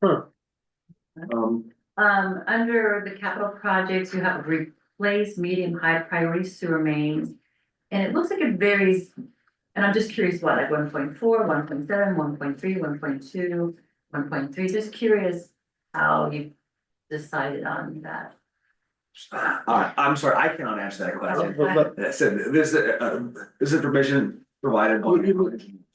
Huh. Under the capital projects, you have replace medium high priority sewer mains. And it looks like it varies, and I'm just curious what, like 1.4, 1.7, 1.3, 1.2, 1.3. Just curious how you decided on that. I'm sorry, I cannot answer that question. Okay. So this information provided by.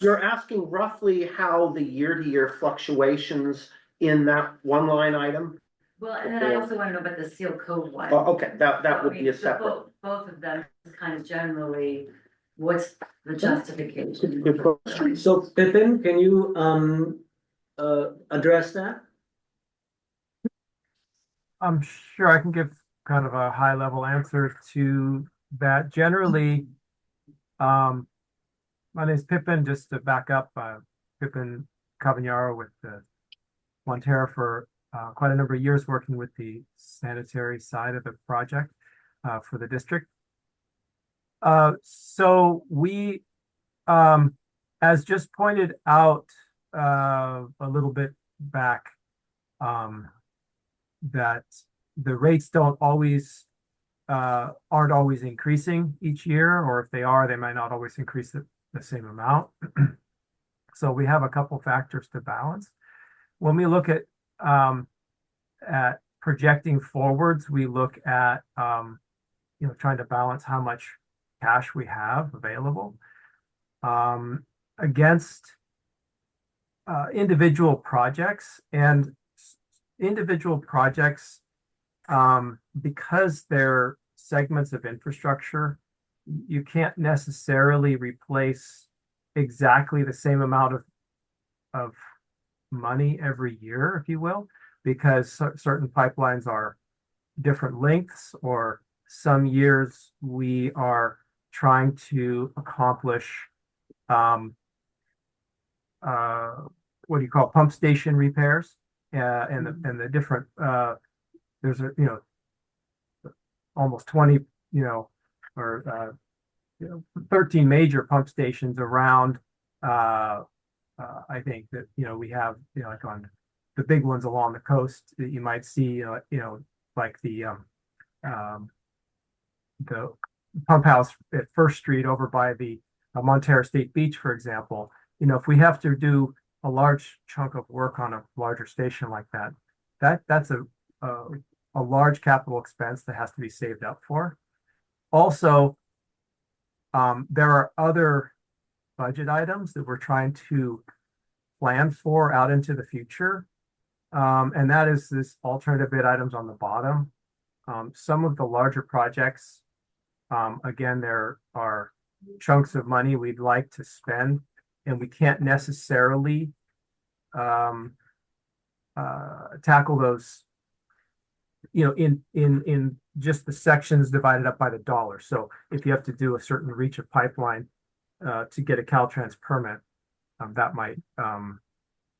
You're asking roughly how the year-to-year fluctuations in that one line item? Well, and then I also want to know about the Seal Cove one. Okay, that would be a So separate. both of them is kind of generally, what's the justification? Good question. So Pippin, can you address that? I'm sure I can give kind of a high level answer to that. Generally, my name is Pippin, just to back up, Pippin Cavagnaro with Montara for quite a number of years working with the sanitary side of the project for the district. So we, as just pointed out a little bit back, that the rates don't always aren't always increasing each year, or if they are, they might not always increase the same amount. So we have a couple factors to balance. When we look at projecting forwards, we look at trying to balance how much cash we have available against individual projects. And individual projects, because they're segments of infrastructure, you can't necessarily replace exactly the same amount of money every year, if you will, because certain pipelines are different lengths, or some years we are trying to accomplish what do you call pump station repairs, and the different there's almost 20 or 13 major pump stations around. I think that we have like on the big ones along the coast that you might see like the pump house at First Street over by the Montara State Beach, for example. If we have to do a large chunk of work on a larger station like that's a large capital expense that has to be saved up for. Also, there are other budget items that we're trying to plan for out into the future. And that is this alternative bid items on the bottom. Some of the larger projects, again, there are chunks of money we'd like to spend, and we can't necessarily tackle those in just the sections divided up by the dollar. So if you have to do a certain reach of pipeline to get a Caltrans permit, that might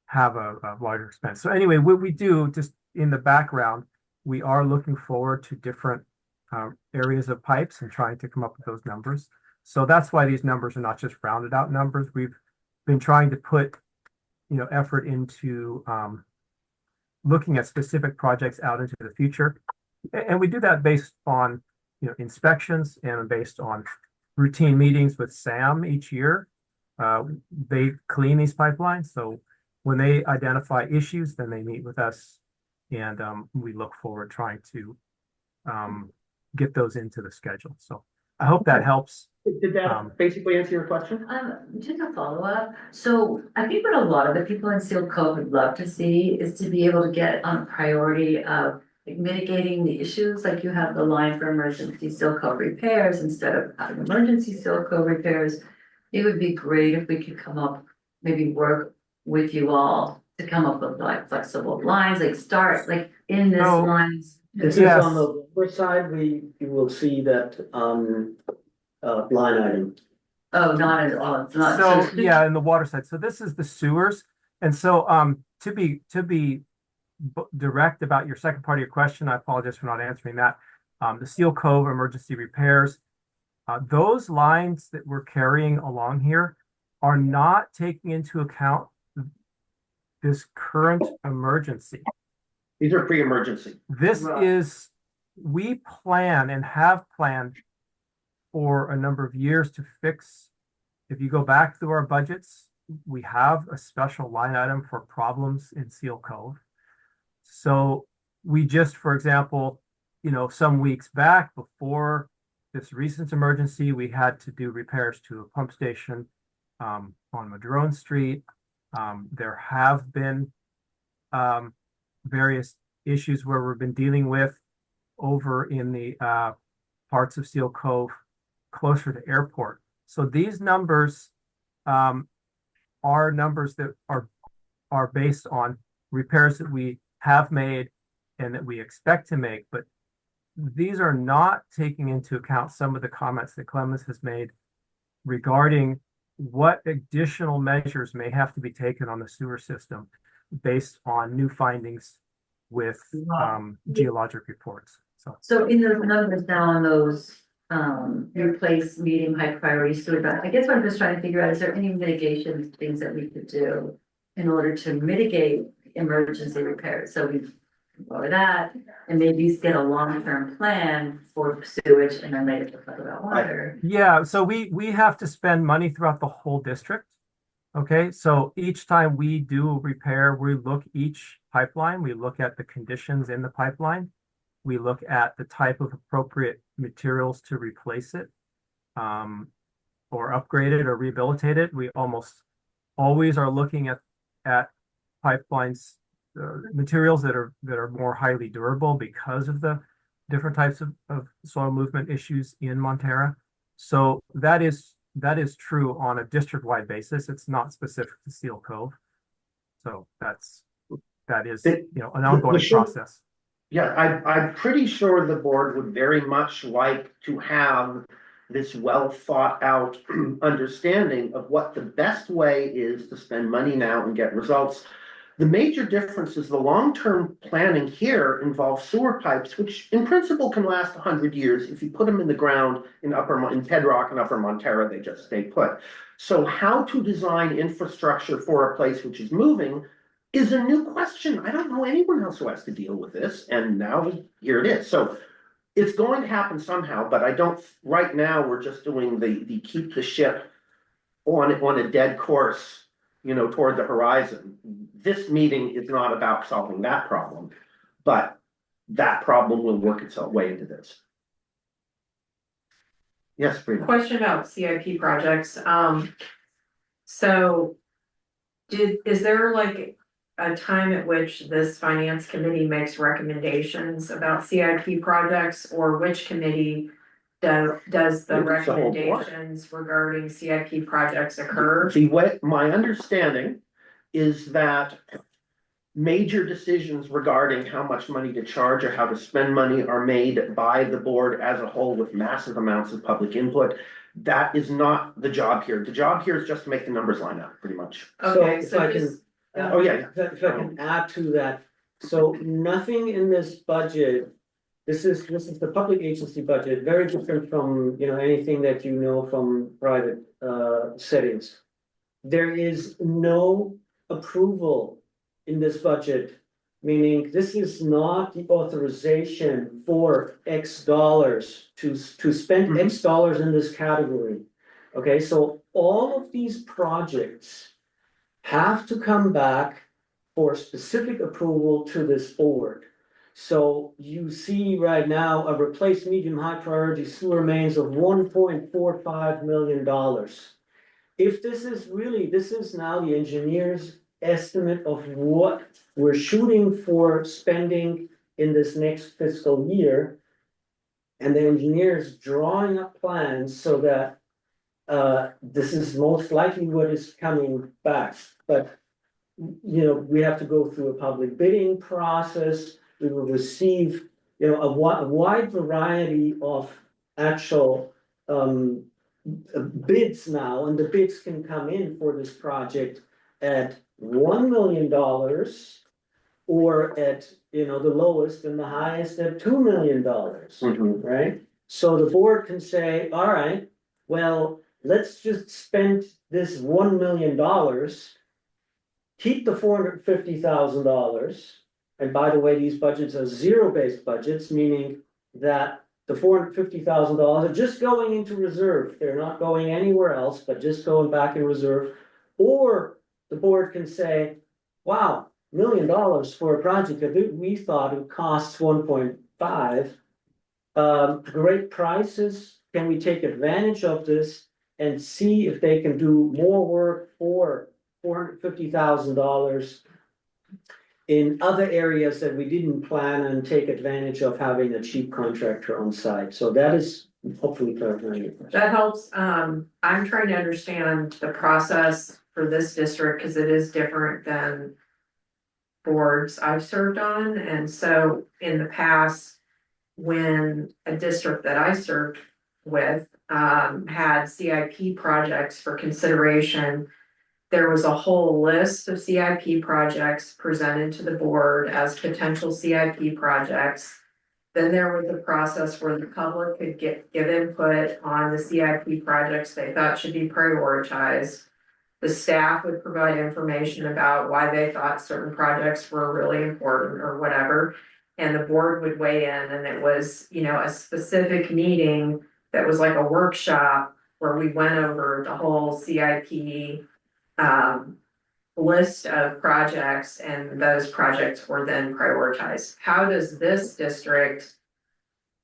have a larger expense. So anyway, what we do just in the background, we are looking forward to different areas of pipes and trying to come up with those numbers. So that's why these numbers are not just rounded out numbers. We've been trying to put effort into looking at specific projects out into the future. And we do that based on inspections and based on routine meetings with SAM each year. They clean these pipelines. So when they identify issues, then they meet with us, and we look forward trying to get those into the schedule. So I hope that helps. Did that basically answer your question? Just a follow-up. So I think what a lot of the people in Seal Cove would love to see is to be able to get on a priority of like mitigating the issues, like you have the line for emergency Seal Cove repairs instead of having emergency Seal Cove repairs. It would be great if we could come up, maybe work with you all to come up with like flexible lines, like start like in this lines. This Yes. is on the lower side, you will see that line item. Oh, not at all. It's not. So yeah, in the water side. So this is the sewers. And so to be direct about your second part of your question, I apologize for not answering that. The Seal Cove emergency repairs, those lines that we're carrying along here are not taking into account this current emergency. These are pre-emergency. This Right. is, we plan and have planned for a number of years to fix. If you go back through our budgets, we have a special line item for problems in Seal Cove. So we just, for example, some weeks back before this recent emergency, we had to do repairs to a pump station on Madrone Street. There have been various issues where we've been dealing with over in the parts of Seal Cove closer to airport. So these numbers are numbers that are based on repairs that we have made and that we expect to make, but these are not taking into account some of the comments that Clemens has made regarding what additional measures may have to be taken on the sewer system based on new findings with geologic reports. So in those numbers now on those, replace medium, high priority sewer, but I guess what I'm just trying to figure out, is there any mitigation things that we could do in order to mitigate emergency repairs? So we lower that and maybe get a long-term plan for sewage and then later talk about water. Yeah, so we have to spend money throughout the whole district. Okay, so each time we do a repair, we look each pipeline, we look at the conditions in the pipeline. We look at the type of appropriate materials to replace it, or upgrade it or rehabilitate it. We almost always are looking at pipelines, materials that are more highly durable because of the different types of soil movement issues in Montara. So that is true on a district-wide basis. It's not specific to Seal Cove. So that is an ongoing process. Yeah, I'm pretty sure the board would very much like to have this well thought out understanding of what the best way is to spend money now and get results. The major difference is the long-term planning here involves sewer pipes, which in principle can last 100 years. If you put them in the ground in Pedrock and Upper Montara, they just stay put. So how to design infrastructure for a place which is moving is a new question. I don't know anyone else who has to deal with this, and now here it is. So it's going to happen somehow, but I don't, right now, we're just doing the keep the ship on a dead course, toward the horizon. This meeting is not about solving that problem, but that problem will work itself way into this. Yes, Brina. Question about CIP projects. So is there like a time at which this finance committee makes recommendations about CIP projects, or which committee does the Maybe it's the whole board. recommendations regarding CIP projects occur? My understanding is that major decisions regarding how much money to charge or how to spend money are made by the board as a whole with massive amounts of public input. That is not the job here. The job here is just to make the numbers line up, pretty much. Okay, if so I just, Oh, yeah. If I can add to that, so nothing in this budget, this is the public agency budget, very different from, anything that from private settings. There is no approval in this budget, meaning this is not the authorization for X dollars to spend X dollars in this category. Okay, so all of these projects have to come back for specific approval to this board. So you see right now a replace medium high priority sewer mains of $1.45 million. If this is now the engineer's estimate of what we're shooting for spending in this next fiscal year, and the engineer's drawing up plans so that this is most likely what is coming back, but we have to go through a public bidding process. We will receive a wide variety of actual bids now, and the bids can come in for this project at $1 million or at the lowest and the highest at $2 million, right? So the board can say, all right, well, let's just spend this $1 million keep the $450,000. And by the way, these budgets are zero-based budgets, meaning that the $450,000 are just going into reserve. They're not going anywhere else, but just going back in reserve. Or the board can say, wow, $1 million for a project that we thought it costs 1.5. Great prices, can we take advantage of this and see if they can do more work for $450,000 in other areas that we didn't plan and take advantage of having a cheap contractor on site. So that is hopefully clarifying your question. That helps. I'm trying to understand the process for this district, because it is different than boards I've served on. And so in the past, when a district that I served with had CIP projects for consideration, there was a whole list of CIP projects presented to the board as potential CIP projects. Then there was a process where the public could give input on the CIP projects they thought should be prioritized. The staff would provide information about why they thought certain projects were really important or whatever. And the board would weigh in, and it was, a specific meeting that was like a workshop where we went over the whole CIP list of projects, and those projects were then prioritized. How does this district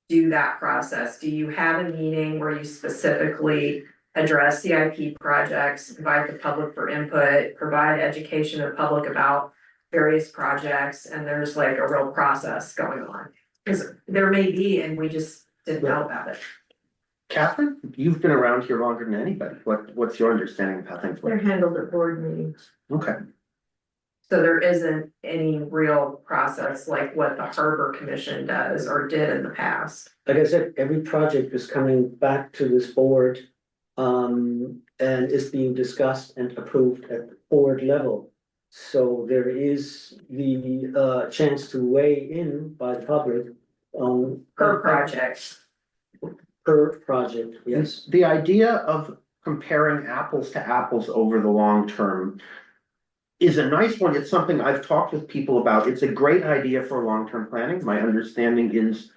do that process? Do you have a meeting where you specifically address CIP projects, invite the public for input, provide education to the public about various projects, and there's like a real process going on? Because there may be, and we just didn't know about it. Catherine, you've been around here longer than anybody. What's your understanding of how things They're work? handled at board meetings. Okay, So there isn't any real process like what the Harbor Commission does or did in the past. Like I said, every project is coming back to this board, and is being discussed and approved at the board level. So there is the chance to weigh in by the public on. Per project. Per project, yes. the idea of comparing apples to apples over the long term is a nice one. It's something I've talked with people about. It's a great idea for long-term planning. My understanding is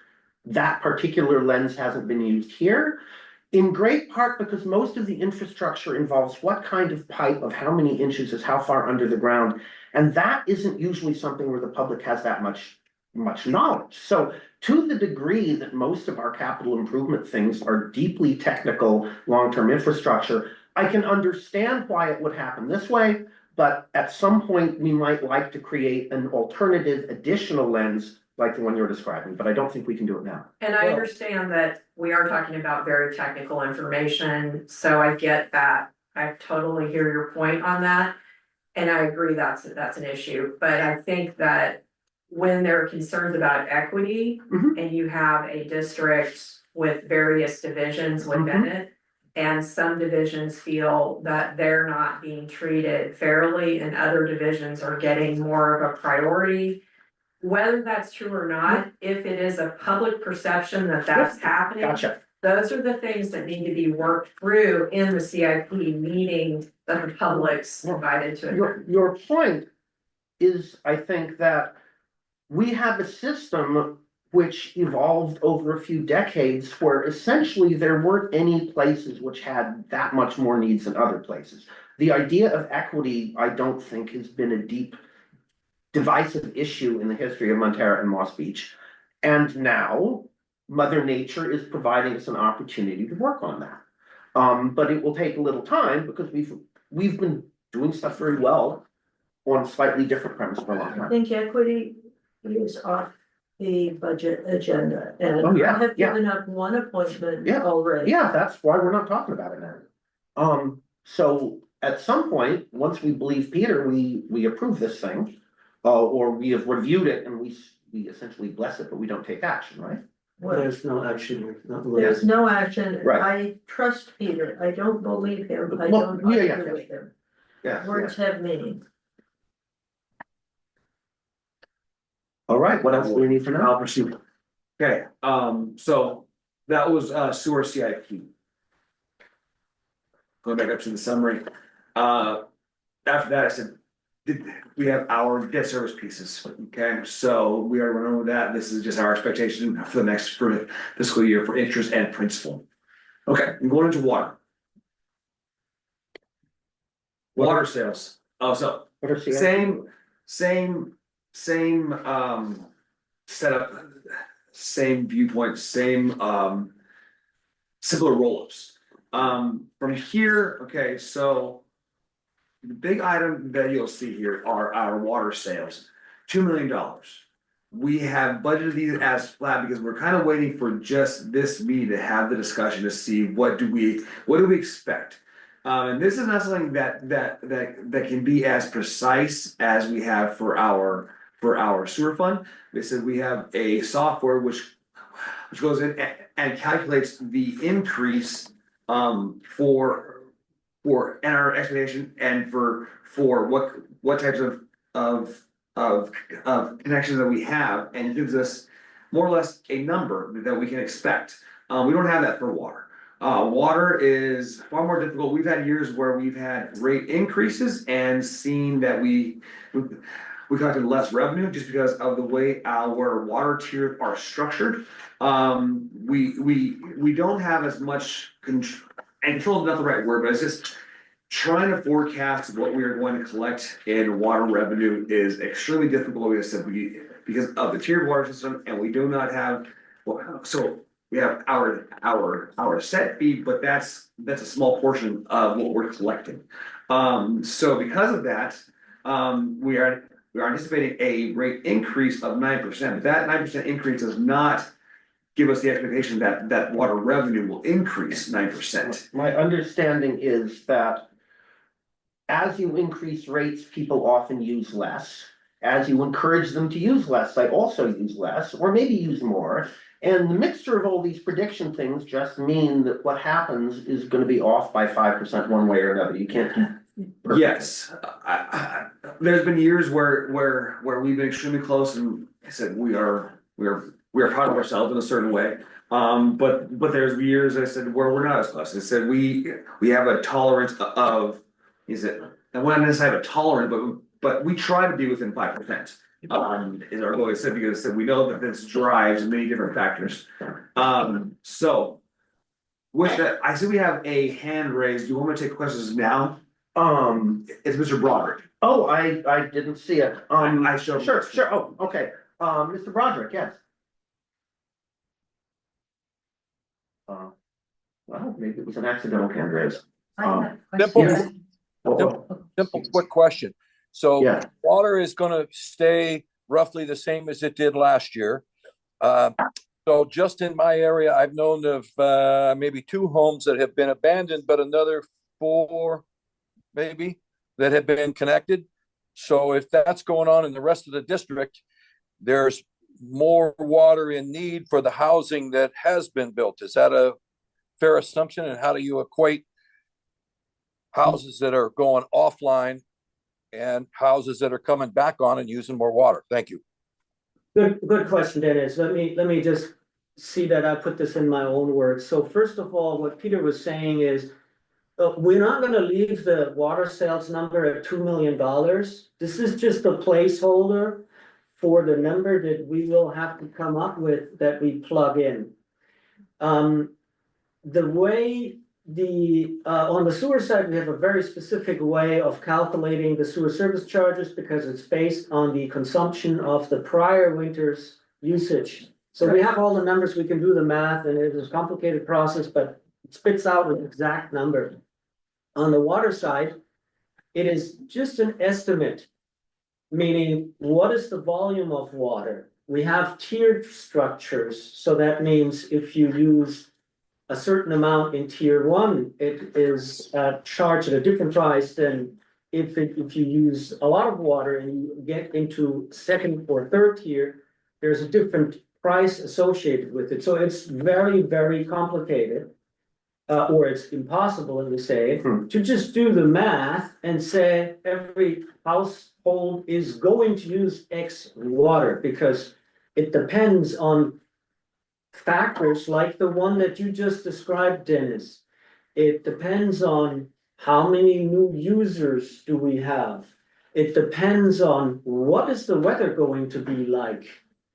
that particular lens hasn't been used here, in great part because most of the infrastructure involves what kind of pipe of how many inches is how far under the ground. And that isn't usually something where the public has that much knowledge. So to the degree that most of our capital improvement things are deeply technical, long-term infrastructure, I can understand why it would happen this way. But at some point, we might like to create an alternative additional lens like the one you're describing, but I don't think we can do it now. And I understand that we are talking about very technical information, so I get that. I totally hear your point on that. And I agree that's an issue, but I think that when there are concerns about equity and you have a district with various divisions within it, and some divisions feel that they're not being treated fairly and other divisions are getting more of a priority. Whether that's true or not, if it is a public perception that that's happening, Gotcha. those are the things that need to be worked through in the CIP meeting that the public's invited to. Your point is, I think, that we have a system which evolved over a few decades where essentially there weren't any places which had that much more needs than other places. The idea of equity, I don't think, has been a deep divisive issue in the history of Montara and Moss Beach. And now Mother Nature is providing us an opportunity to work on that. But it will take a little time because we've been doing stuff very well on a slightly different premise for a long I time. think equity is off the budget agenda, and Oh, yeah, I have yeah. given up one appointment Yeah, already. Yeah, that's why we're not talking about it now. So at some point, once we believe Peter, we approve this thing, or we have reviewed it and we essentially bless it, but we don't take action, right? Well, There's no action, not there's no action. Right. I trust Peter. I don't believe him. I Well, don't yeah, argue yeah. with him. Yeah. Words have meaning. All right, what else do we need for now? I'll proceed. Okay, so that was sewer CIP. Going back up to the summary, after that, I said, we have our debt service pieces, okay, so we are running with that, this is just our expectation for the next fiscal year for interest and principal. Okay, I'm going into water. Water sales, oh, so, What are the- same, setup, same viewpoint, same, similar roll-ups. From here, okay, so. The big item that you'll see here are our water sales, $2 million. We have budgeted these as flat because we're kind of waiting for just this meeting to have the discussion to see what do we expect. And this is not something that can be as precise as we have for our sewer fund. They said we have a software which goes in and calculates the increase and our expectation and for what types of connections that we have and gives us more or less a number that we can expect. We don't have that for water. Water is far more difficult. We've had years where we've had rate increases and seen that we collected less revenue just because of the way our water tiers are structured. We don't have as much control. And control is not the right word, but it's just trying to forecast what we are going to collect in water revenue is extremely difficult. We said because of the tiered water system, and we do not have. Well, so we have our set fee, but that's a small portion of what we're collecting. So because of that, we are anticipating a rate increase of 9%. But that 9% increase does not give us the expectation that water revenue will increase 9%. My understanding is that as you increase rates, people often use less. As you encourage them to use less, they also use less, or maybe use more. And the mixture of all these prediction things just mean that what happens is gonna be off by 5% one way or another. You can't keep. Yes, there's been years where we've been extremely close, and I said we are proud of ourselves in a certain way. But there's years I said where we're not as close. I said we have a tolerance of, and when I necessarily have a tolerance, but we try to be within 5%. Is our goal. I said because I said we know that this drives many different factors. So with that, I see we have a hand raised. Do you want me to take questions now? It's Mr. Broderick. Oh, I didn't see it. I showed. Sure, oh, okay. Mr. Broderick, yes. Well, maybe it was an accidental hand raise. I have a Simple, question. simple, quick question. So Yeah. water is gonna stay roughly the same as it did last year. So just in my area, I've known of maybe 2 homes that have been abandoned, but another 4 maybe that have been connected. So if that's going on in the rest of the district, there's more water in need for the housing that has been built. Is that a fair assumption? And how do you equate houses that are going offline and houses that are coming back on and using more water? Thank you. Good question, Dennis. Let me just see that I put this in my own words. So first of all, what Peter was saying is, we're not gonna leave the water sales number at $2 million. This is just a placeholder for the number that we will have to come up with that we plug in. The way on the sewer side, we have a very specific way of calculating the sewer service charges because it's based on the consumption of the prior winter's usage. So we have all the numbers, we can do the math, and it is a complicated process, but it spits out an exact number. On the water side, it is just an estimate, meaning what is the volume of water? We have tiered structures, so that means if you use a certain amount in tier 1, it is charged at a different price than if you use a lot of water and you get into 2nd or 3rd tier, there's a different price associated with it. So it's very, very complicated. Or it's impossible, as we say, to just do the math and say every household is going to use X water, because it depends on factors like the one that you just described, Dennis. It depends on how many new users do we have? it depends on what is the weather going to be like.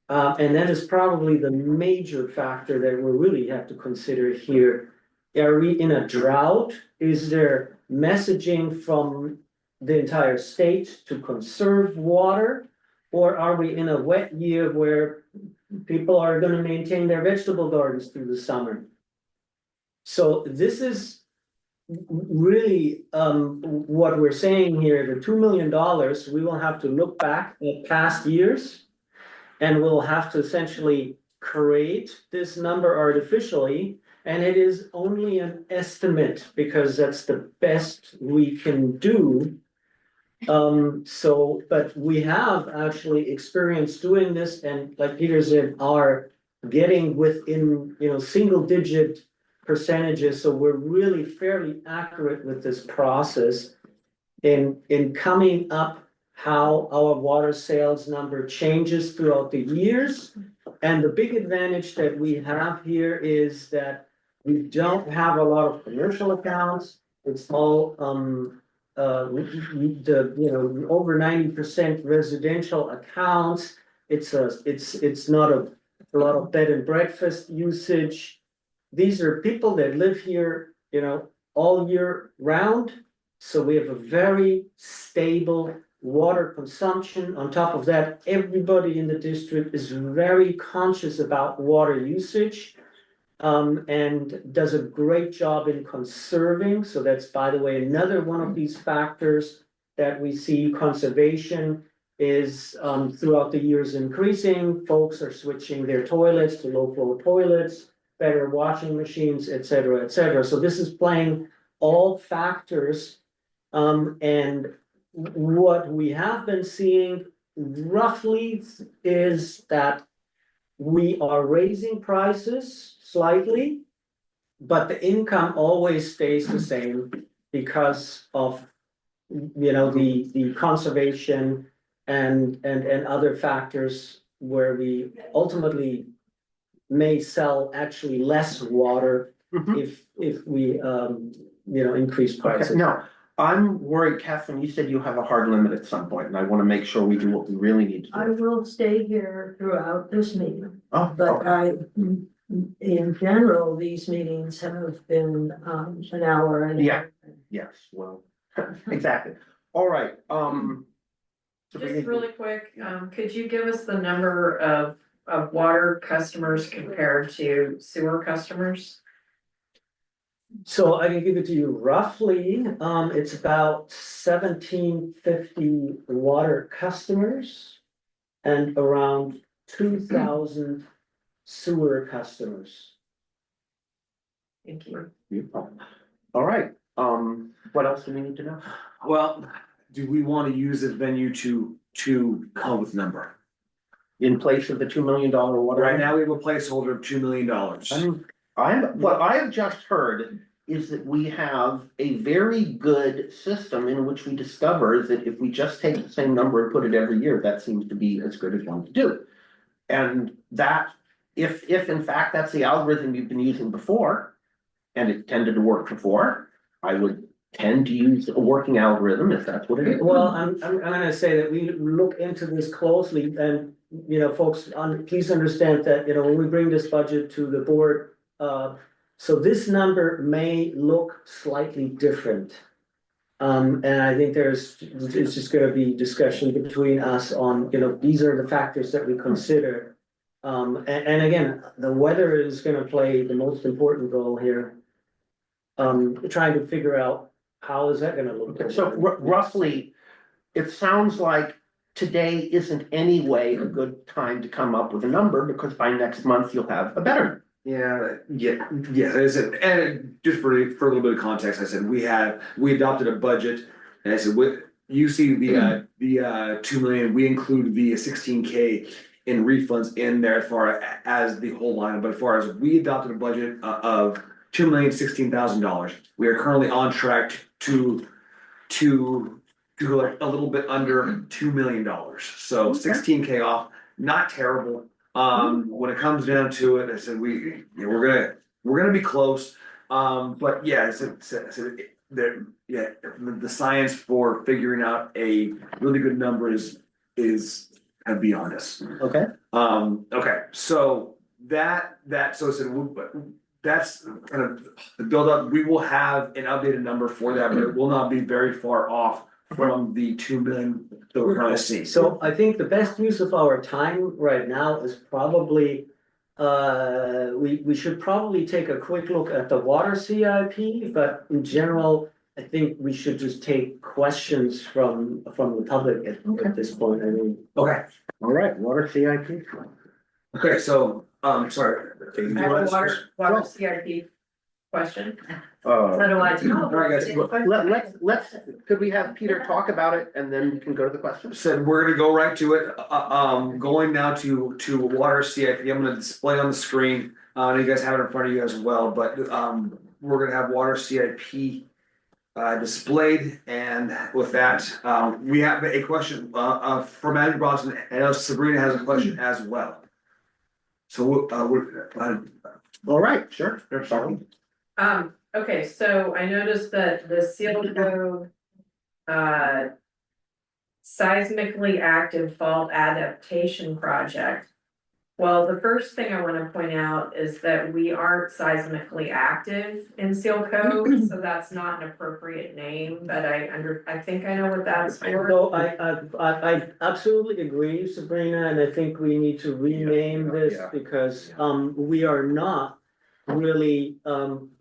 And that is probably the major factor that we really have to consider here. Are we in a drought? Is there messaging from the entire state to conserve water? Or are we in a wet year where people are gonna maintain their vegetable gardens through the summer? So this is really, what we're saying here, the $2 million, we will have to look back at past years. And we'll have to essentially create this number artificially, and it is only an estimate because that's the best we can do. But we have actually experience doing this, and like Peter said, are getting within, single digit percentages, so we're really fairly accurate with this process in coming up how our water sales number changes throughout the years. And the big advantage that we have here is that we don't have a lot of commercial accounts. It's all over 90% residential accounts. It's not a lot of bed and breakfast usage. These are people that live here, all year round. So we have a very stable water consumption. On top of that, everybody in the district is very conscious about water usage. And does a great job in conserving. So that's, by the way, another one of these factors that we see. Conservation is throughout the years increasing. Folks are switching their toilets to low flow toilets, better washing machines, et cetera, et cetera. So this is playing all factors. And what we have been seeing roughly is that we are raising prices slightly, but the income always stays the same because of, the conservation and other factors where we ultimately may sell actually less water if we, increase prices. Okay, no, I'm worried, Catherine, you said you have a hard limit at some point, and I wanna make sure we do what we really need to I do. will stay here throughout this meeting, Oh, but okay. in general, these meetings have been, an hour and. Yeah. Yes, well, exactly. All right, Just really quick, could you give us the number of water customers compared to sewer customers? So I can give it to you roughly, it's about 1,750 water customers and around 2,000 sewer customers. Thank you. all right, what else do we need to know? Well, do we want to use this venue to come up with a number? In place of the $2 million water. Right now, we have a placeholder of $2 million. What I have just heard is that we have a very good system in which we discover that if we just take the same number and put it every year, that seems to be as good as one to do. And that, if in fact that's the algorithm you've been using before, and it tended to work before, I would tend to use a working algorithm if that's what it is. Well, I'm gonna say that we look into this closely and, folks, please understand that, when we bring this budget to the board, so this number may look slightly different. And I think it's just gonna be discussion between us on, these are the factors that we consider. And again, the weather is gonna play the most important role here. Trying to figure out how is that gonna look. So roughly, it sounds like today isn't anyway a good time to come up with a number because by next month you'll have a better. Yeah. I said, and just for a little bit of context, I said we adopted a budget, and I said you see the 2 million, we include the 16K in refunds in there as far as the whole line, but as far as we adopted a budget of $2,016,000. We are currently on track to go a little bit under $2 million. So 16K off, not terrible. When it comes down to it, I said we're gonna be close. But yeah, yeah, the science for figuring out a really good number is kind of beyond us. Okay. Okay, so so that's kind of the buildup. We will have an updated number for that, but it will not be very far off from the 2 million that we're currently seeing. So I think the best use of our time right now is probably, we should probably take a quick look at the water CIP, but in general, I think we should just take questions from the public at this point, I mean. Okay, All right, water CIP. okay, so, sorry. I have a water CIP question. So do I too. All right, guys. Let's, could we have Peter talk about it and then we can go to the questions? Said we're gonna go right to it, going now to water CIP, I'm gonna display on the screen, and you guys have it in front of you as well, but, we're gonna have water CIP. Displayed, and with that, we have a question, from Andrew Bronson, and I know Sabrina has a question as well. So, All right, sure, sorry. Okay, so I noticed that the seal code. Seismically active fault adaptation project. Well, the first thing I wanna point out is that we aren't seismically active in seal code, so that's not an appropriate name, but I think I know what that's for. No, I absolutely agree, Sabrina, and I think we need to rename this because, we are not really,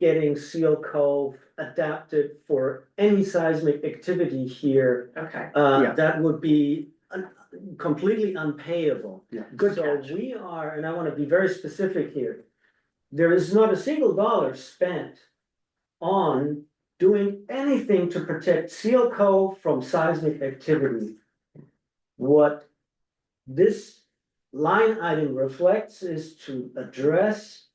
getting Seal Cove adapted for any seismic activity here. Okay, That would be completely unpayable. Yeah. Good. So we are, and I wanna be very specific here. There is not a single dollar spent on doing anything to protect Seal Cove from seismic activity. What this line item reflects is to address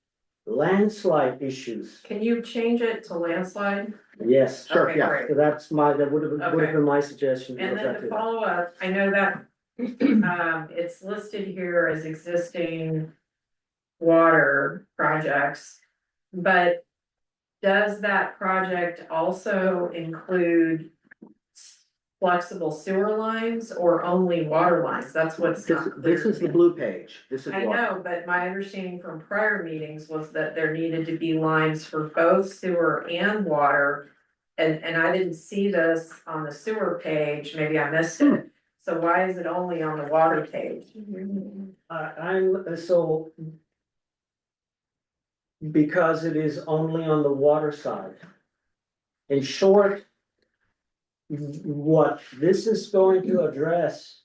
landslide issues. can you change it to landslide? Yes, Sure, Okay, yeah. great. so that would have been my suggestion. And then exactly to that. follow up, I know that it's listed here as existing water projects, but does that project also include flexible sewer lines or only water lines? That's what's This, not clear this is to the me. blue page, this is I water. know, but my understanding from prior meetings was that there needed to be lines for both sewer and water. And I didn't see this on the sewer page, maybe I missed it. So why is it only on the water page? So. Because it is only on the water side. In short. What this is going to address.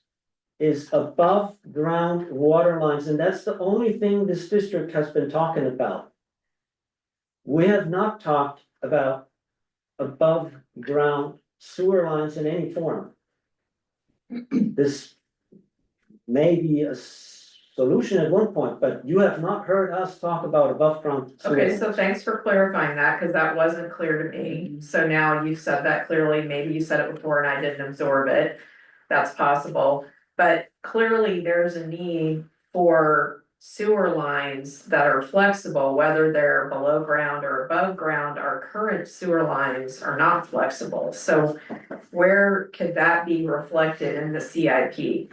Is above ground water lines, and that's the only thing this district has been talking about. We have not talked about above ground sewer lines in any form. This may be a solution at one point, but you have not heard us talk about above ground. Okay, so thanks for clarifying that, cause that wasn't clear to me. So now you've said that clearly, maybe you said it before and I didn't absorb it. That's possible, but clearly there's a need for sewer lines that are flexible, whether they're below ground or above ground. Our current sewer lines are not flexible, so where could that be reflected in the CIP?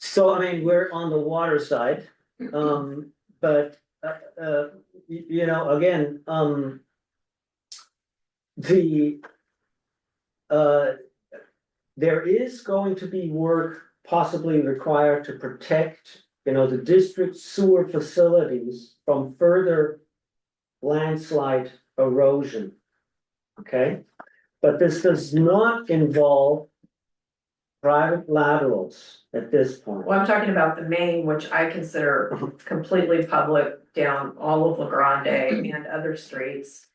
So I mean, we're on the water side, but you know, again, there is going to be work possibly required to protect, you know, the district sewer facilities from further landslide erosion. Okay, but this does not involve private laterals at this point. Well, I'm talking about the main, which I consider completely public down all of La Grande and other streets.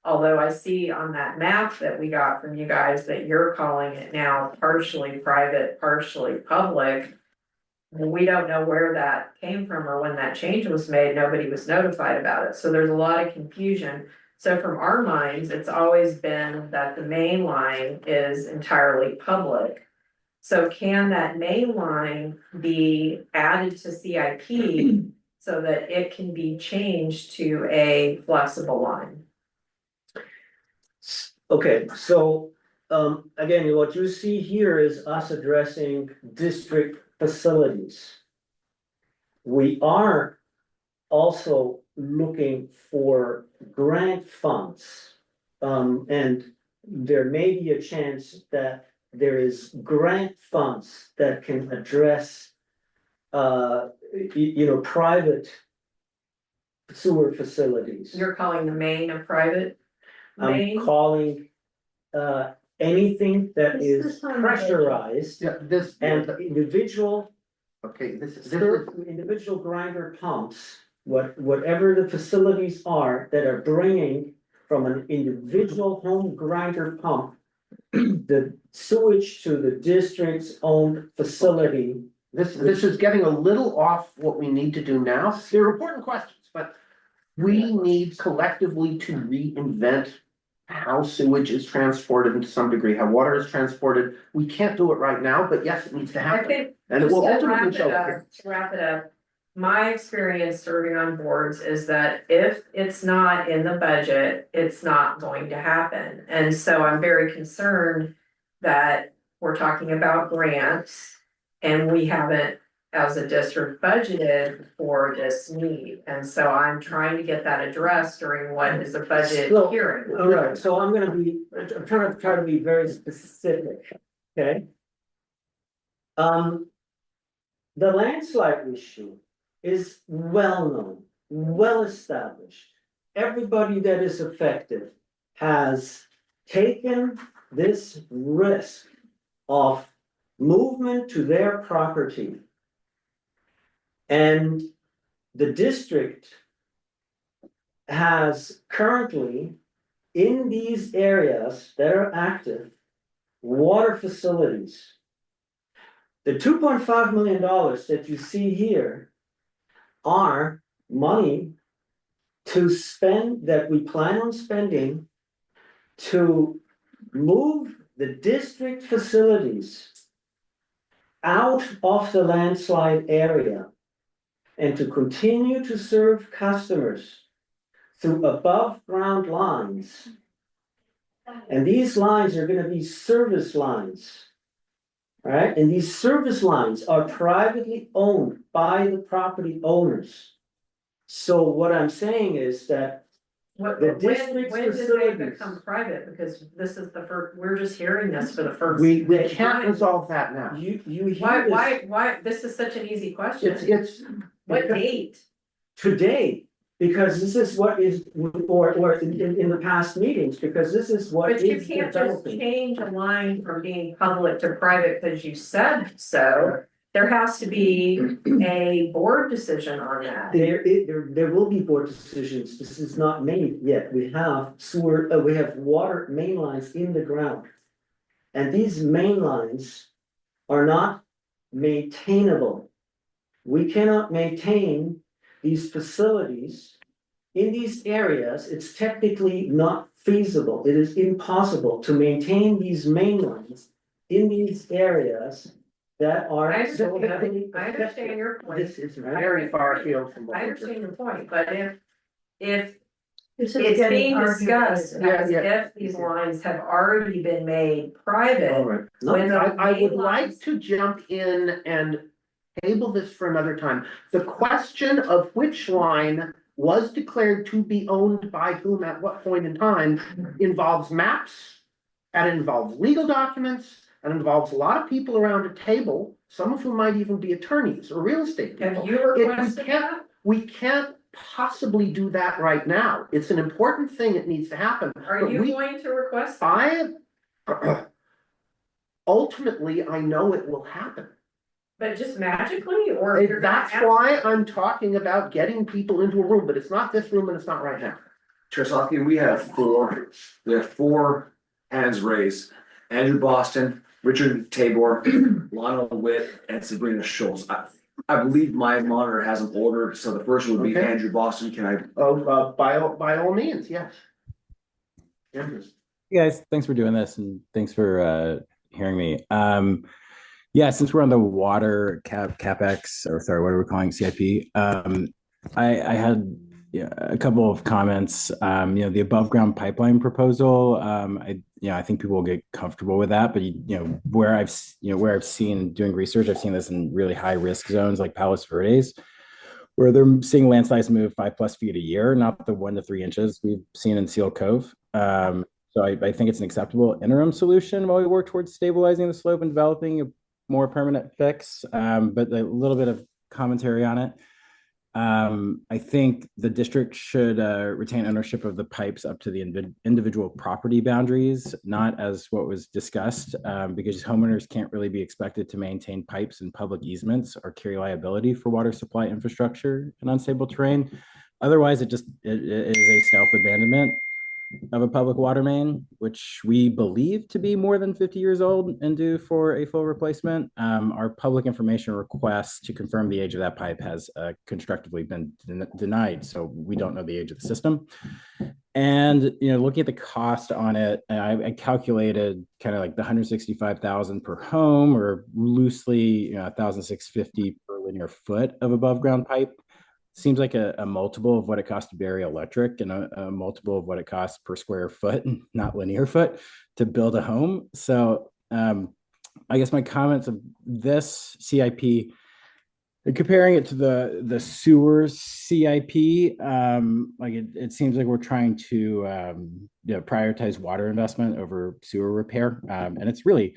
Although I see on that map that we got from you guys that you're calling it now partially private, partially public. We don't know where that came from or when that change was made. Nobody was notified about it. So there's a lot of confusion. So from our minds, it's always been that the main line is entirely public. So can that main line be added to CIP so that it can be changed to a flexible line? Okay, so, again, what you see here is us addressing district facilities. We are also looking for grant funds. And there may be a chance that there is grant funds that can address, private sewer facilities. You're calling the main a private I'm main? calling, anything that This is is on the budget. pressurized Yeah, this, and individual, okay, this is, individual grinder pumps, whatever the facilities are that are bringing from an individual home grinder pump the sewage to the district's own facility. this is getting a little off what we need to do now. They're important questions, but we need collectively to reinvent how sewage is transported to some degree, how water is transported. We can't do it right now, but yes, it needs to I happen. think, And it just will to ultimately wrap show it up up, here. to wrap it up, my experience serving on boards is that if it's not in the budget, it's not going to happen. And so I'm very concerned that we're talking about grants and we haven't, as a district, budgeted for this need. And so I'm trying to get that addressed during what is a budget So, hearing. all right, so I'm trying to be very specific, okay? The landslide issue is well known, well established. Everybody that is affected has taken this risk of movement to their property. And the district has currently, in these areas that are active, water facilities. The $2.5 million that you see here are money to spend, that we plan on spending to move the district facilities out of the landslide area and to continue to serve customers through above ground lines. And these lines are gonna be service lines. All right, and these service lines are privately owned by the property owners. So what I'm saying is that What, the when district's did they facilities- become private? Because this is the first, we're just hearing this for the first. We can't time. resolve that now. you Why, hear this why, this is such an easy question. It's. What date? today, because this is what is, or in the past meetings, because this is what But you is can't just developing. change a line from being public to private because you said so. There has to be a board decision on that. There will be board decisions, this is not made yet, we have sewer, we have water main lines in the ground. And these main lines are not maintainable. We cannot maintain these facilities in these areas, it's technically not feasible, it is impossible to maintain these main lines in these areas that are I so understand, heavily I understand affected. your point. This is very far afield from what I we're understand doing. your point, but if This is it's getting being argued discussed as- as Yeah. if these lines have already been made private. Alright. When the I would main like lines- to jump in and table this for another time. The question of which line was declared to be owned by whom at what point in time involves maps. And involves legal documents, and involves a lot of people around a table, some of whom might even be attorneys or real estate people. Have you we requested can't- that? We can't possibly do that right now. It's an important thing, it needs to happen. Are but you we- going to request that? Ultimately, I know it will happen. But just magically, or you're gonna That's ask- why I'm talking about getting people into a room, but it's not this room and it's not right now. Chair Salkin, we have four hands raised. Andrew Boston, Richard Tabor, Lana Witt, and Sabrina Schultz. I believe my monitor has them ordered, so the first would be Okay. Andrew Boston. Can I? Oh, by all means, yes. Andrew. Hey guys, thanks for doing this and thanks for hearing me. Yeah, since we're on the water capex, or sorry, what are we calling CIP? I had Yeah, a couple of comments. The above ground pipeline proposal, I think people will get comfortable with that. But where I've seen doing research, I've seen this in really high risk zones like Palos Verdes, where they're seeing landslides move 5+ feet a year, not the 1 to 3 inches we've seen in Seal Cove. So I think it's an acceptable interim solution while we work towards stabilizing the slope and developing a more permanent fix. But a little bit of commentary on it. I think the district should retain ownership of the pipes up to the individual property boundaries, not as what was discussed, because homeowners can't really be expected to maintain pipes in public easements or carry liability for water supply infrastructure in unstable terrain. Otherwise, it is a stealth abandonment of a public water main, which we believe to be more than 50 years old and due for a full replacement. Our public information request to confirm the age of that pipe has constructively been denied, so we don't know the age of the system. And looking at the cost on it, I calculated kind of like the 165,000 per home, or loosely 1,650 per linear foot of above ground pipe. Seems like a multiple of what it costs to bury electric, and a multiple of what it costs per square foot, not linear foot, to build a home. So I guess my comments of this CIP, comparing it to the sewers CIP, it seems like we're trying to prioritize water investment over sewer repair, and it's really.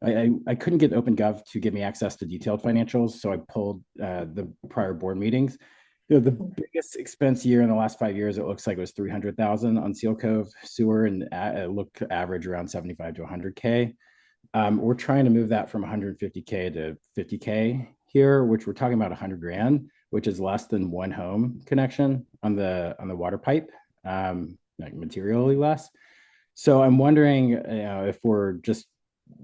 I couldn't get OpenGov to give me access to detailed financials, so I pulled the prior board meetings. The biggest expense year in the last 5 years, it looks like it was 300,000 on Seal Cove sewer, and it looked to average around 75 to 100K. We're trying to move that from 150K to 50K here, which we're talking about 100 grand, which is less than one home connection on the water pipe, like materially less. So I'm wondering, if we're just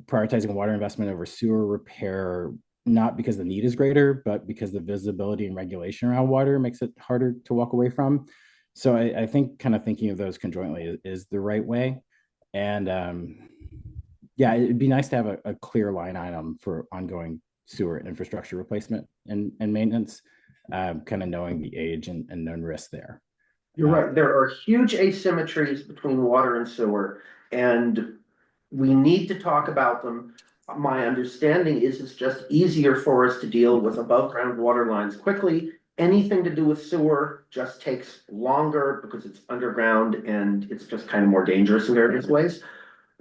prioritizing water investment over sewer repair, not because the need is greater, but because the visibility and regulation around water makes it harder to walk away from. So I think kind of thinking of those conjointly is the right way. And it'd be nice to have a clear line item for ongoing sewer infrastructure replacement and maintenance, kind of knowing the age and known risks there. You're right. There are huge asymmetries between water and sewer, and we need to talk about them. My understanding is it's just easier for us to deal with above ground water lines quickly. Anything to do with sewer just takes longer because it's underground and it's just kind of more dangerous in various ways.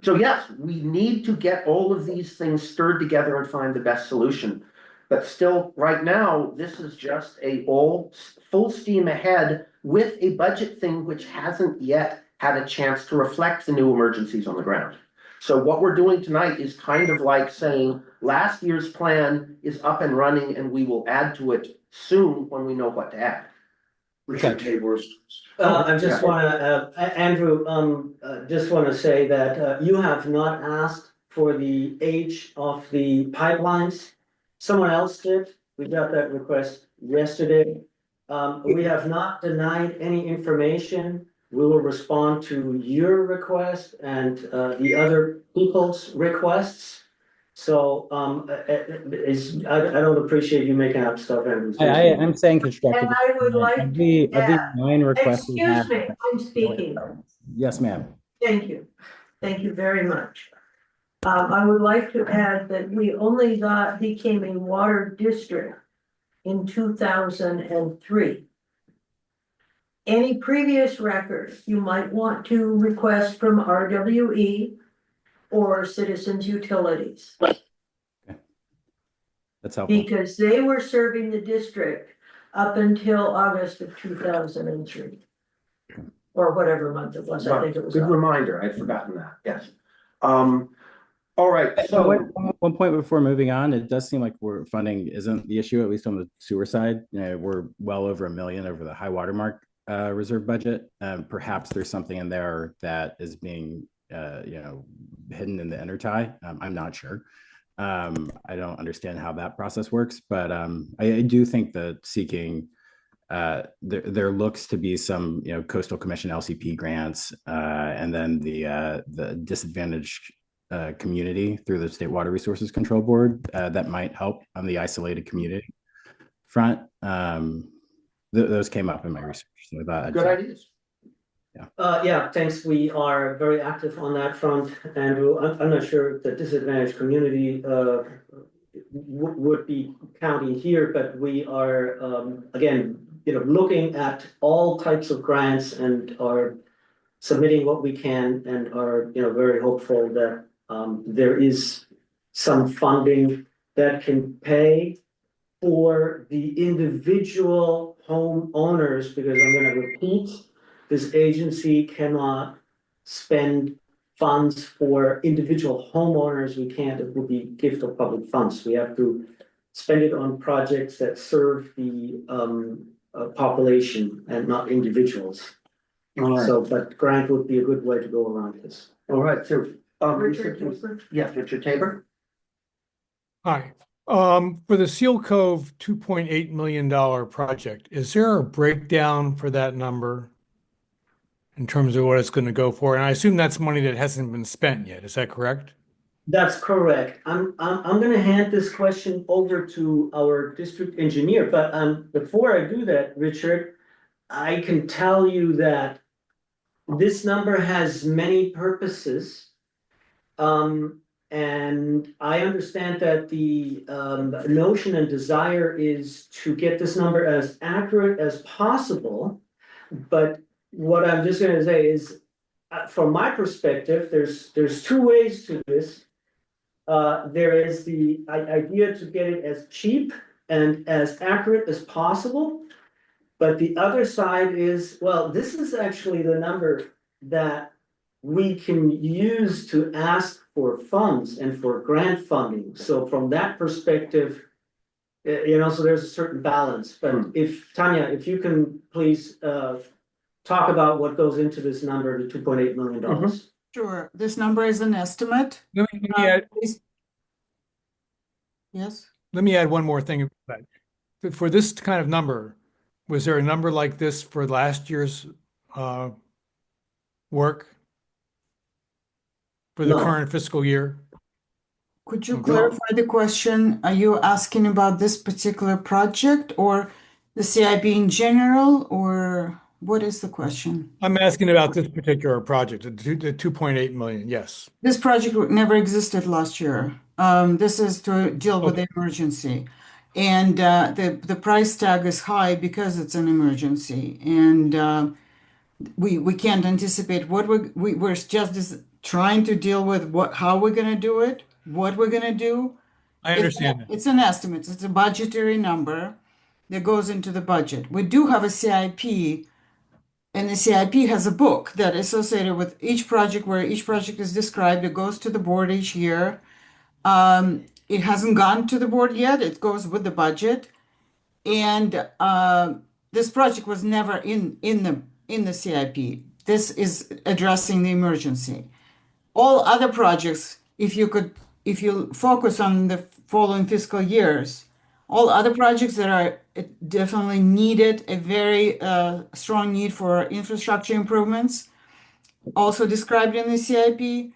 So yes, we need to get all of these things stirred together and find the best solution. But still, right now, this is just a all full steam ahead with a budget thing which hasn't yet had a chance to reflect the new emergencies on the ground. So what we're doing tonight is kind of like saying last year's plan is up and running and we will add to it soon when we know what to add. Richard Tabor's. I just wanna, Andrew, just wanna say that, you have not asked for the age of the pipelines. Someone else did. We got that request yesterday. We have not denied any information. We will respond to your request and the other people's requests. So I don't appreciate you making up stuff, Andrew. I'm saying constructive. And I would like of the 9 requests we Excuse have. me, I'm speaking. Yes, ma'am. Thank you. Thank you very much. I would like to add that we only became a water district in 2003. Any previous record you might want to request from RWE or Citizens Utilities. That's helpful. Because they were serving the district up until August of 2003. Or whatever month it was, I think it was. Good reminder, I'd forgotten that, yes. All right, so. One point before moving on, it does seem like funding isn't the issue, at least on the sewer side. We're well over $1 million over the high watermark reserve budget. Perhaps there's something in there that is being hidden in the intertie. I'm not sure. I don't understand how that process works, but I do think that seeking there looks to be some Coastal Commission LCP grants, and then the disadvantaged community through the State Water Resources Control Board that might help on the isolated community front. those came up in my research. So I thought I'd Good say- ideas. Yeah, thanks. We are very active on that front, Andrew. I'm not sure if the disadvantaged community would be counting here, but we are again, looking at all types of grants and are submitting what we can and are, very hopeful that there is some funding that can pay for the individual homeowners, because I'm gonna repeat, this agency cannot spend funds for individual homeowners. We can't, it would be gift of public funds. We have to spend it on projects that serve the population and not individuals. All right, So, but grant would be a good way to go around this. all right, so, Richard, yes, Richard Tabor? Hi, for the Seal Cove $2.8 million project, is there a breakdown for that number? In terms of what it's going to go for? And I assume that's money that hasn't been spent yet, is that correct? That's correct. I'm gonna hand this question over to our district engineer, but before I do that, Richard, I can tell you that this number has many purposes. And I understand that the notion and desire is to get this number as accurate as possible. But what I'm just gonna say is, from my perspective, there's two ways to this. There is the idea to get it as cheap and as accurate as possible. But the other side is, well, this is actually the number that we can use to ask for funds and for grant funding. So from that perspective, so there's a certain balance. But if, Tanya, if you can please talk about what goes into this number, the $2.8 million. Sure, this number is an estimate. Let me add, Yes, let me add one more thing about that. For this kind of number, was there a number like this for last year's work? For the No. current fiscal year? could you Okay. clarify the question? Are you asking about this particular project or the CIP in general, or what is the question? I'm asking about this particular project, the 2.8 million, yes. This project never existed last year. This is to deal with the emergency. And the price tag is high because it's an emergency. And we can't anticipate what we're just trying to deal with how we're gonna do it, what we're gonna do. I understand that. It's an estimate, it's a budgetary number that goes into the budget. We do have a CIP, and the CIP has a book that is associated with each project where each project is described. It goes to the board each year. It hasn't gone to the board yet. It goes with the budget. And this project was never in the CIP. This is addressing the emergency. All other projects, if you focus on the following fiscal years, all other projects that are definitely needed, a very strong need for infrastructure improvements, also described in the CIP,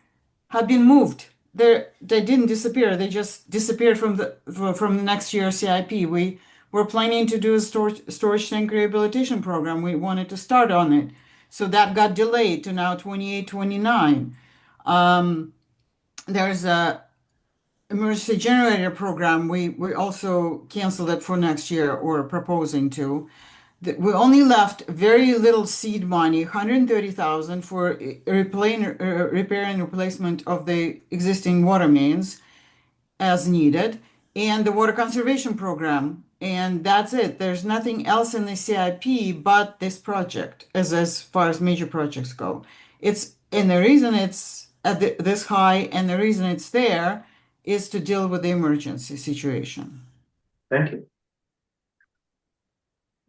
have been moved. They didn't disappear. They just disappeared from the next year's CIP. We were planning to do a storage tank rehabilitation program. We wanted to start on it. So that got delayed to now 28, 29. There's a emergency generator program. We also canceled it for next year, or proposing to. We only left very little seed money, 130,000 for repair and replacement of the existing water mains as needed, and the water conservation program. And that's it. There's nothing else in the CIP but this project as far as major projects go. And the reason it's at this high and the reason it's there is to deal with the emergency situation. Thank you.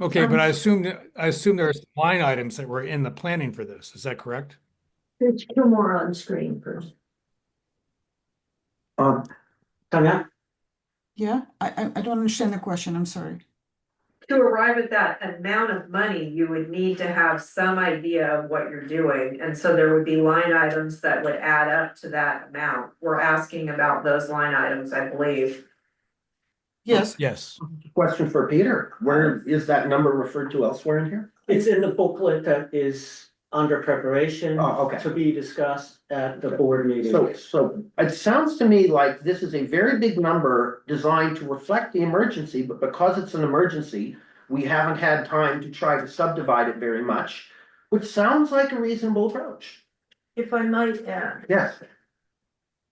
Okay, but I assume there's line items that were in the planning for this. Is that correct? There's two more on screen first. Tanya? Yeah, I don't understand the question. I'm sorry. To arrive at that amount of money, you would need to have some idea of what you're doing, and so there would be line items that would add up to that amount. We're asking about those line items, I believe. Yes, Yes. Question for Peter, where is that number referred to elsewhere in here? It's in the booklet that is under preparation. Oh, okay. To be discussed at the board meeting. So it sounds to me like this is a very big number designed to reflect the emergency, but because it's an emergency, we haven't had time to try to subdivide it very much, which sounds like a reasonable approach. If I might add, Yes.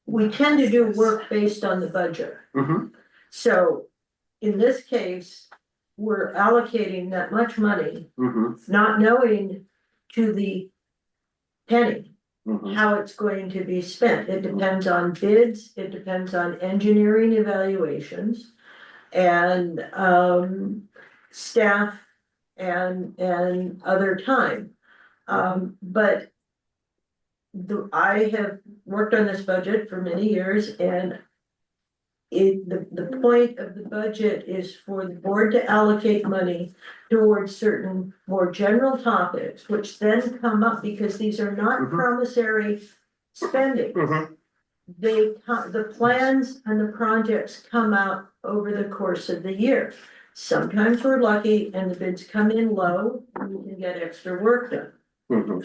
we tend to do work based on the budget. Mm-hmm. So in this case, we're allocating that much money, Mm-hmm. not knowing to the penny Mm-hmm. how it's going to be spent. It depends on bids, it depends on engineering evaluations and staff and other time. But I have worked on this budget for many years, and the point of the budget is for the board to allocate money towards certain more general topics, which then come up because these are not Mhm. promissory spending. Mm-hmm. The plans and the projects come out over the course of the year. Sometimes we're lucky and the bids come in low and we can get extra work done. Mm-hmm.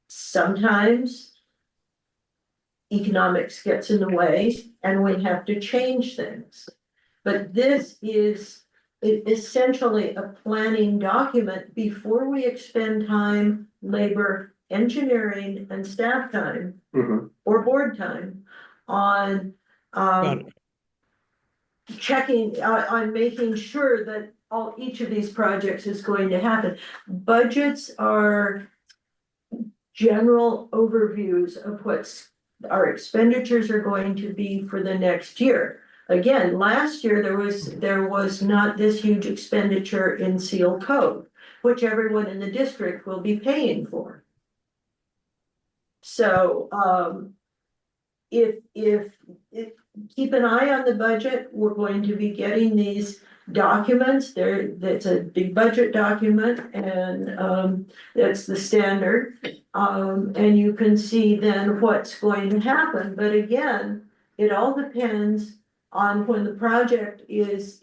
Sometimes economics gets in the way and we have to change things. But this is essentially a planning document before we expend time, labor, engineering and staff time Mm-hmm. or board time on Got checking, on making sure that each of these projects is going to happen. Budgets are general overviews of what's our expenditures are going to be for the next year. Again, last year, there was not this huge expenditure in Seal Cove, which everyone in the district will be paying for. So, if keep an eye on the budget, we're going to be getting these documents that's a big budget document and that's the standard. And you can see then what's going to happen, but again, it all depends on when the project is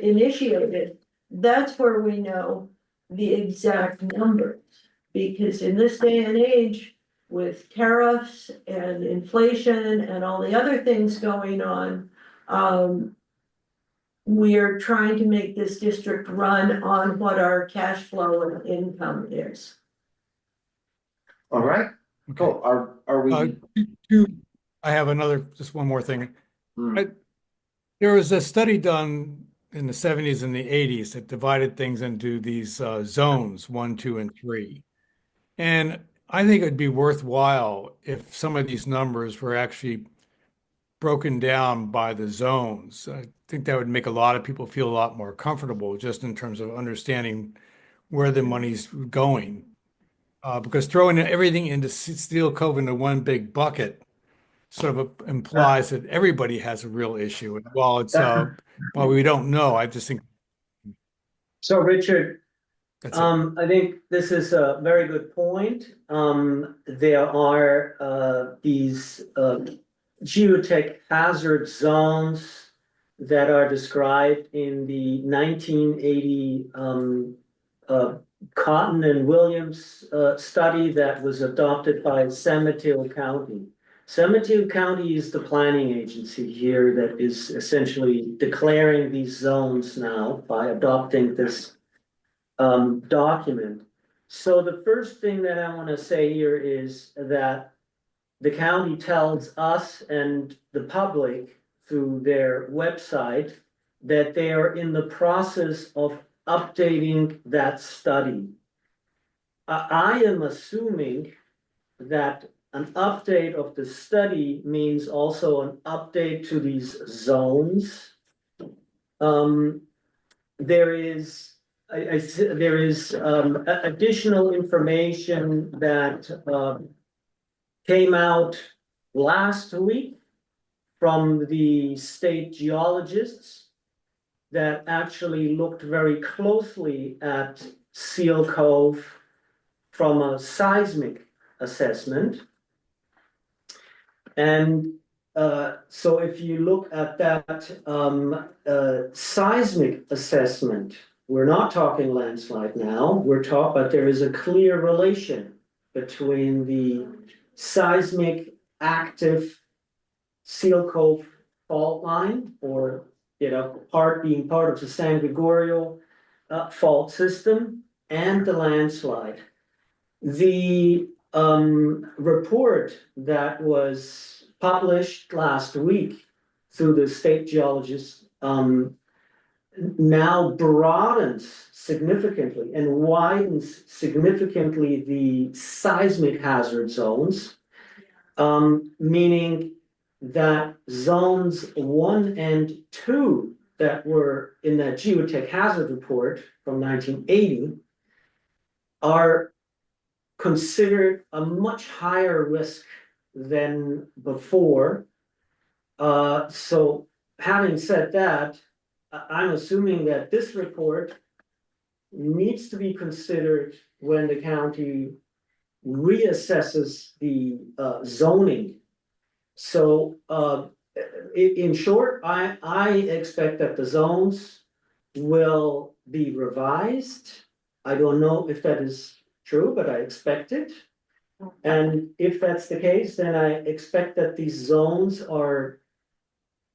initiated. That's where we know the exact numbers, because in this day and age, with tariffs and inflation and all the other things going on, we are trying to make this district run on what our cash flow and income is. All right. Okay. Cool. Are we? I have just one more thing. Hmm. There was a study done in the 70s and the 80s that divided things into these zones, 1, 2, and 3. And I think it'd be worthwhile if some of these numbers were actually broken down by the zones. I think that would make a lot of people feel a lot more comfortable just in terms of understanding where the money's going. Because throwing everything into Steel Cove into one big bucket sort of implies that everybody has a real issue. And while we don't know, I just think So Richard, that's it. I think this is a very good point. There are these geotech hazard zones that are described in the 1980 Cotton and Williams study that was adopted by San Mateo County. San Mateo County is the planning agency here that is essentially declaring these zones now by adopting this document. So the first thing that I want to say here is that the county tells us and the public through their website that they are in the process of updating that study. I am assuming that an update of the study means also an update to these zones. There is additional information that came out last week from the state geologists that actually looked very closely at Seal Cove from a seismic assessment. And so if you look at that, seismic assessment, we're not talking landslide now, but there is a clear relation between the seismic active Seal Cove fault line, or, being part of the San Gregorio fault system, and the landslide. The report that was published last week through the state geologist now broadens significantly and widens significantly the seismic hazard zones, meaning that zones 1 and 2 that were in that geotech hazard report from 1980 are considered a much higher risk than before. So having said that, I'm assuming that this report needs to be considered when the county reassesses the zoning. So in short, I expect that the zones will be revised. I don't know if that is true, but I expect it. And if that's the case, then I expect that these zones are,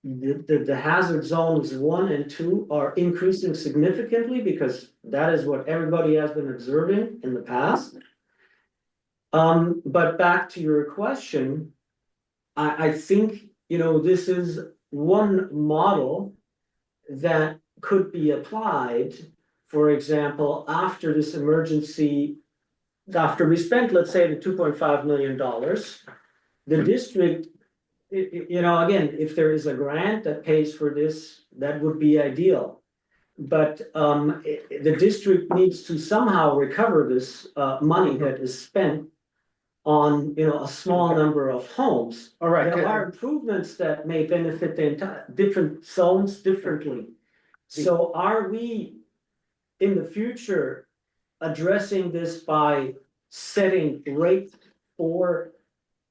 the hazard zones 1 and 2 are increasing significantly, because that is what everybody has been observing in the past. But back to your question, I think, this is one model that could be applied. For example, after this emergency, after we spent, let's say, the $2.5 million, the district, again, if there is a grant that pays for this, that would be ideal. But the district needs to somehow recover this money that is spent on, a small number of homes. All right. There are improvements that may benefit the entire, different zones differently. So are we, in the future, addressing this by setting rates for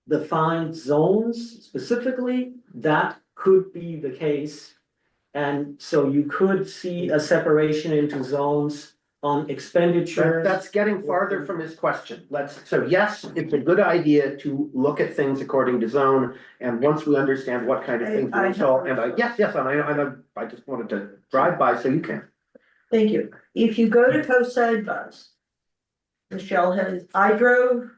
defined zones specifically? That could be the case. And so you could see a separation into zones on expenditure. That's getting farther from his question. So yes, it's a good idea to look at things according to zone, and once we understand what kind of things we install, yes, I just wanted to drive by so you can. Thank you. If you go to Coastside Bus, Michelle I drove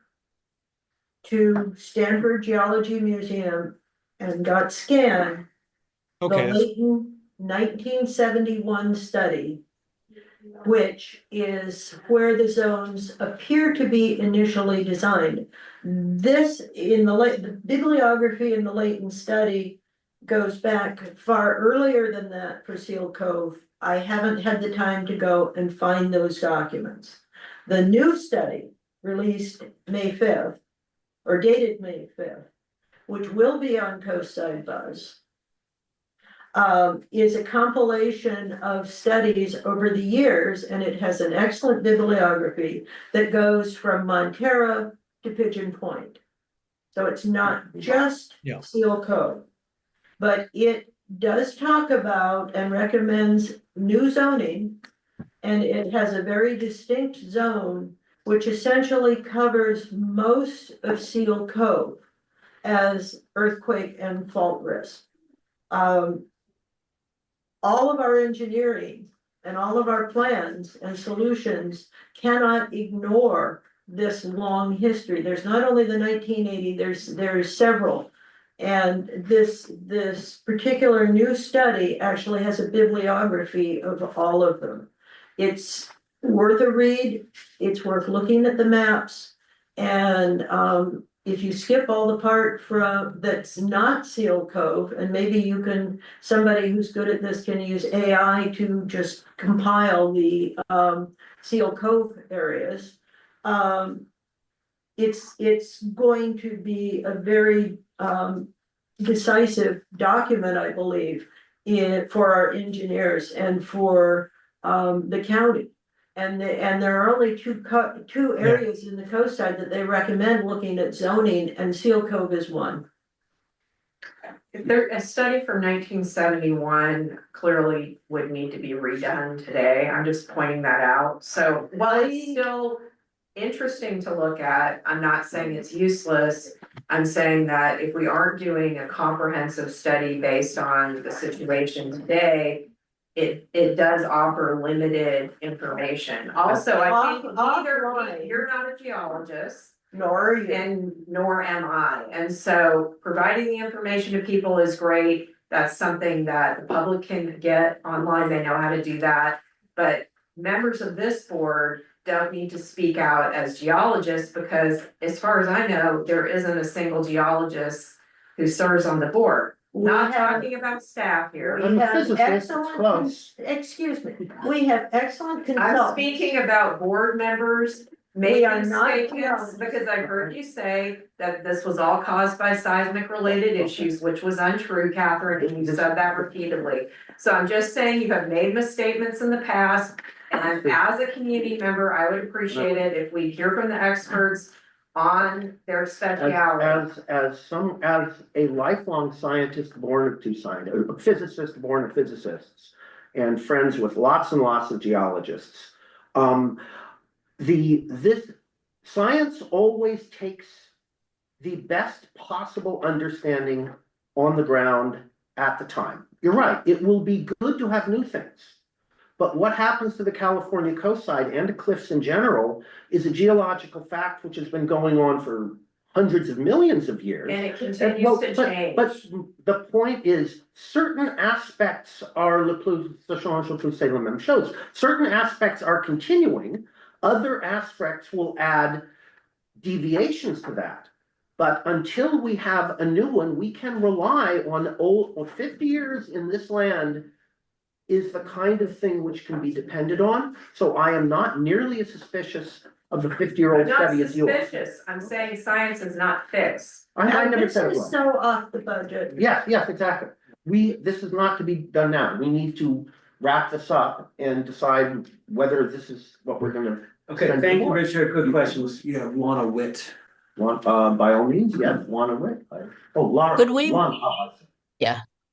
to Stanford Geology Museum and got scanned the Okay, Layton 1971 study, which is where the zones appear to be initially designed. This, the bibliography in the Layton study goes back far earlier than that for Seal Cove. I haven't had the time to go and find those documents. The new study, released May 5th, or dated May 5th, which will be on Coastside Buzz, is a compilation of studies over the years, and it has an excellent bibliography that goes from Montara to Pigeon Point. So it's not just Seal Cove, but it does talk about and recommends new zoning, and it has a very distinct zone which essentially covers most of Seal Cove as earthquake and fault risk. All of our engineering and all of our plans and solutions cannot ignore this long history. There's not only the 1980, there's several. And this particular new study actually has a bibliography of all of them. It's worth a read. It's worth looking at the maps. And if you skip all the part from that's not Seal Cove, and maybe somebody who's good at this can use AI to just compile the Seal Cove areas. It's going to be a very decisive document, I believe, for our engineers and for the county. And there are only two areas in the coastside that they recommend looking at zoning, and Seal Cove is one. If there, a study from 1971 clearly would need to be redone today, I'm just pointing that out, so while it's still interesting to look at, I'm not saying it's useless. I'm saying that if we aren't doing a comprehensive study based on the situation today, it does offer limited information. Also, I think Offline. you're not a geologist. Nor are you. And nor am I, and so providing the information to people is great, that's something that the public can get online, they know how to do that. But members of this board don't need to speak out as geologists, because as far as I know, there isn't a single geologist who serves on the board. Not talking about staff here. We I'm a have physicist, it's excellent, close. excuse me, we have excellent I'm consultants. speaking about board members We are making not statements, geologists. because I heard you say that this was all caused by seismic related issues, which was untrue, Catherine, and you said that repeatedly. So I'm just saying you have made misstatements in the past, and as a community member, I would appreciate it if we hear from the experts on their speciality. As a lifelong scientist born of two scientists, a physicist born of physicists, and friends with lots and lots of geologists. This science always takes the best possible understanding on the ground at the time. You're right, it will be good to have new things. But what happens to the California coastside and to cliffs in general is a geological fact which has been going on for hundreds of millions of years. And it continues to change. But the point is, certain aspects are Salem shows. Certain aspects are continuing, other aspects will add deviations to that. But until we have a new one, we can rely on old, or 50 years in this land is the kind of thing which can be depended on. So I am not nearly as suspicious of the 50-year-old I'm not study as you are. suspicious, I'm saying science is not fixed. I never This said it is was. so off the budget. Yes, exactly. This is not to be done now. We need to wrap this up and decide whether this is what we're gonna. Okay, send to thank the you, board. Richard, good questions. You have Lana Witt. By all means, yes, Lana Witt. Oh, Laura. Could we- Lana.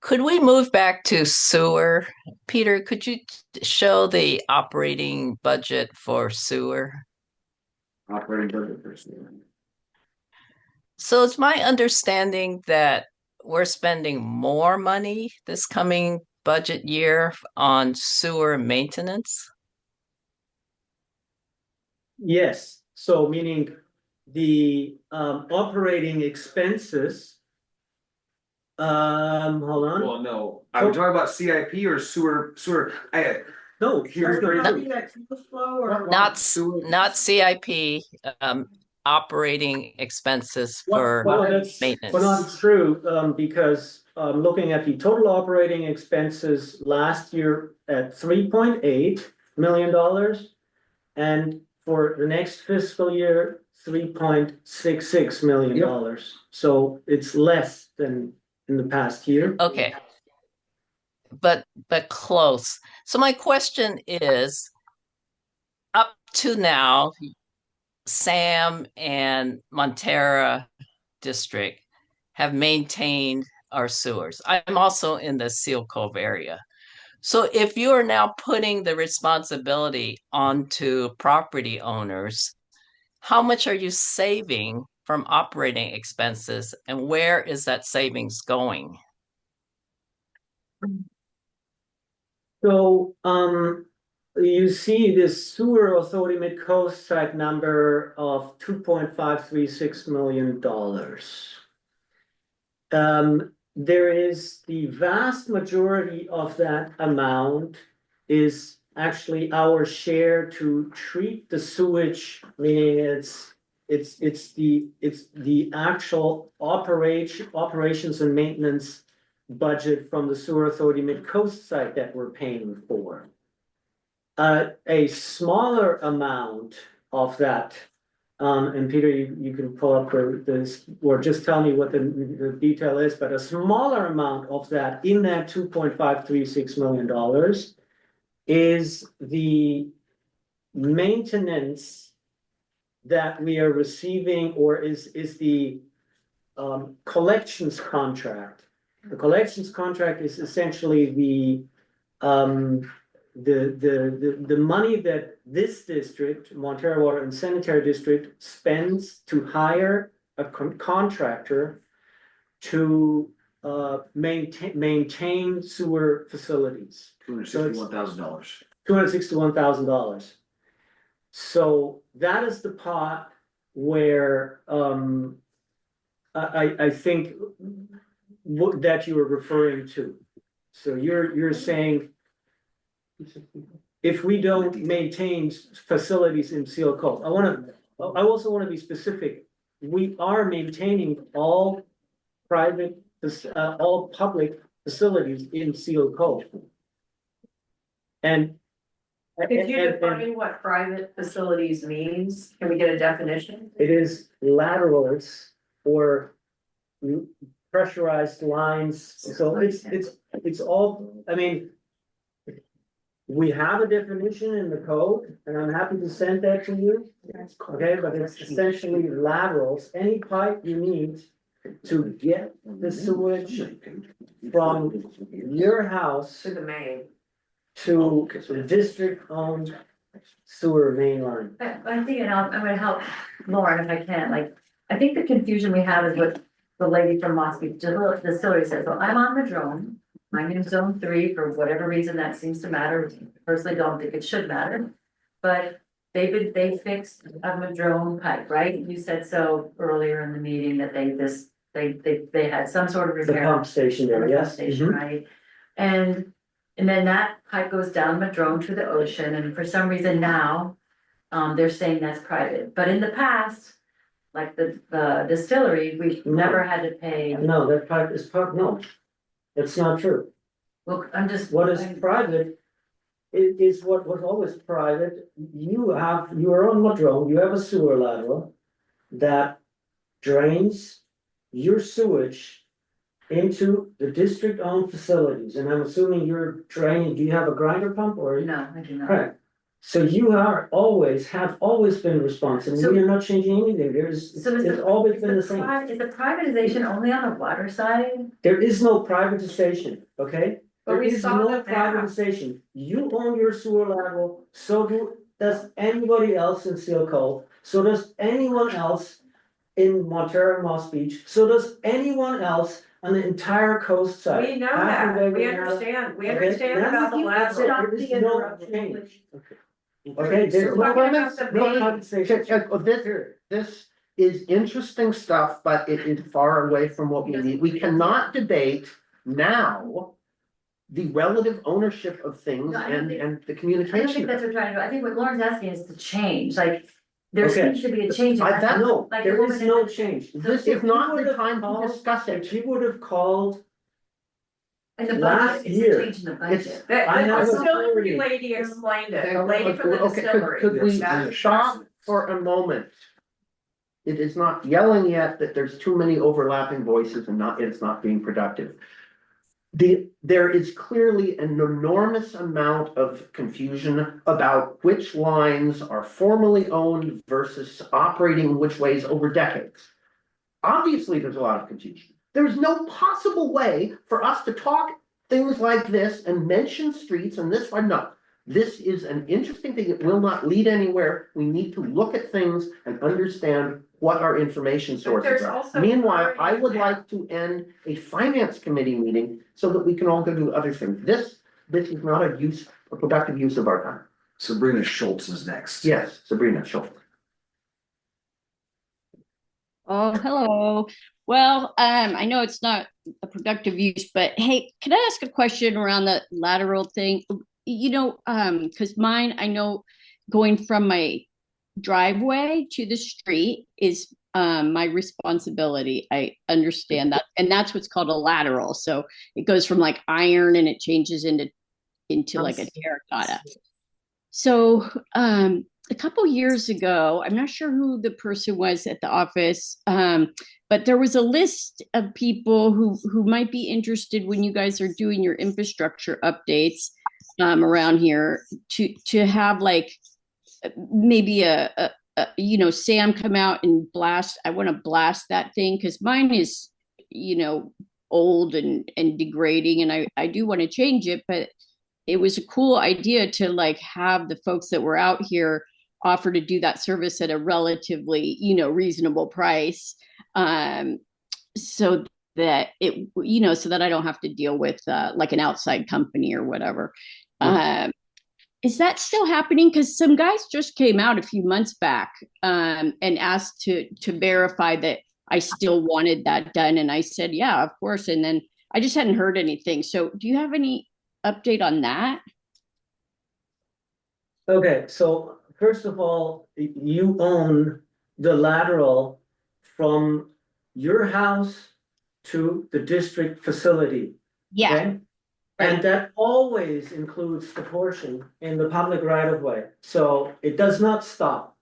Could we move back to sewer? Peter, could you show the operating budget for sewer? Operating budget person. So it's my understanding that we're spending more money this coming budget year on sewer maintenance. Yes, so meaning the operating expenses. Hold on, Well, no, are we talking about CIP or sewer, no, Here's here's the- Not CIP, operating expenses for Well, that's maintenance. not true, because looking at the total operating expenses last year at $3.8 million. And for the next fiscal year, $3.66 million. So it's less than in the past year. Okay. But close. So my question is, up to now, Sam and Montara District have maintained our sewers. I'm also in the Seal Cove area. So if you are now putting the responsibility onto property owners, how much are you saving from operating expenses, and where is that savings going? So, you see this sewer authority mid-coast side number of $2.536 million. There is the vast majority of that amount is actually our share to treat the sewage, meaning it's the actual operations and maintenance budget from the sewer authority mid-coast site that we're paying for. A smaller amount of that, and Peter, you can pull up this, or just tell me what the detail is, but a smaller amount of that in that $2.536 million is the maintenance that we are receiving, or is the collections contract The collections contract is essentially the money that this district, Montara Water and Sanitary District, spends to hire a contractor to maintain sewer facilities. $261,000. $261,000. So that is the pot where I think that you were referring to. So you're saying if we don't maintain facilities in Seal Cove, I also want to be specific. We are maintaining all public facilities in Seal Cove. And Could you define what private facilities means? Can we get a definition? it is laterals or pressurized lines, so it's all, I mean. We have a definition in the code, and I'm happy to send that to you. Okay, but it's essentially laterals, any pipe you need to get the sewage from your house To the main. to the district-owned sewer main line. I think, and I'm gonna help Lauren if I can, like, I think the confusion we have is what the lady from Mosby Distillery said, so I'm on the drone. I'm in zone 3 for whatever reason that seems to matter, personally don't think it should matter. But they fixed a madrone pipe, right? You said so earlier in the meeting that they had some sort of The repair. pump station there, on the pump yes. station, Mhm. right? And then that pipe goes down madrone to the ocean, and for some reason now, they're saying that's private, but in the past, like the distillery, we've No. never had to pay. No, that pipe is no, that's not true. Well, I'm just. What is private is what was always private. You are on Madrone, you have a sewer lateral that drains your sewage into the district-owned facilities, and I'm assuming you're draining, do you have a grinder pump or? No, I do not. Right, so you have always been responsible, So- we are not changing anything, So is it's always been the same. Is the privatization only on the water side? There is no privatization, okay? But There we is saw no that now. privatization. You own your sewer lateral, so does anybody else in Seal Cove, so does anyone else in Montara and Moss Beach, so does anyone else on the entire coast side. We know After that, they we went out- understand, we Okay, understand now about the you lateral. There is no change. Okay, there's So no talking about the main- compensation. This is interesting stuff, but it is far away from what we need. We cannot debate now the relative ownership of things No, I don't and think- the I don't think communication. that's what we're trying to do. I think what Lauren's asking is to change, like, there Okay. seems to be a change. No, Like the there is woman no in- change. This If is you not the would've time to called- discuss it. If you would have called, And the last budget, it's year, a change in the budget. The I have the a distillery theory. lady explained it, the lady from the Okay, distillery. could we That- stop for a moment? It is not yelling yet that there's too many overlapping voices and it's not being productive. There is clearly an enormous amount of confusion about which lines are formally owned versus operating in which ways over decades. Obviously, there's a lot of confusion. There's no possible way for us to talk things like this and mention streets and this, no. This is an interesting thing. It will not lead anywhere. We need to look at things and understand what our information sources there's are. also Meanwhile, I would already- like to end a finance committee meeting so that we can all go do other things. This is not a productive use of our time. Sabrina Schultz is next. Yes, Sabrina, sure. Oh, hello. Well, I know it's not a productive use, but hey, can I ask a question around the lateral thing? You know, because mine, I know going from my driveway to the street is my responsibility. I understand that. And that's what's called a lateral. So it goes from like iron and it changes into like a terracotta. So a couple years ago, I'm not sure who the person was at the office, but there was a list of people who might be interested when you guys are doing your infrastructure updates around here to have like maybe a Sam come out and blast. I want to blast that thing because mine is, old and degrading, and I do want to change it, but it was a cool idea to like have the folks that were out here offer to do that service at a relatively, reasonable price. So that it, so that I don't have to deal with like an outside company or whatever. Is that still happening? Because some guys just came out a few months back and asked to verify that I still wanted that done. And I said, yeah, of course. And then I just hadn't heard anything. So do you have any update on that? Okay, so first of all, you own the lateral from your house to the district facility. Yeah. Okay? And that always includes the portion in the public right of way. So it does not stop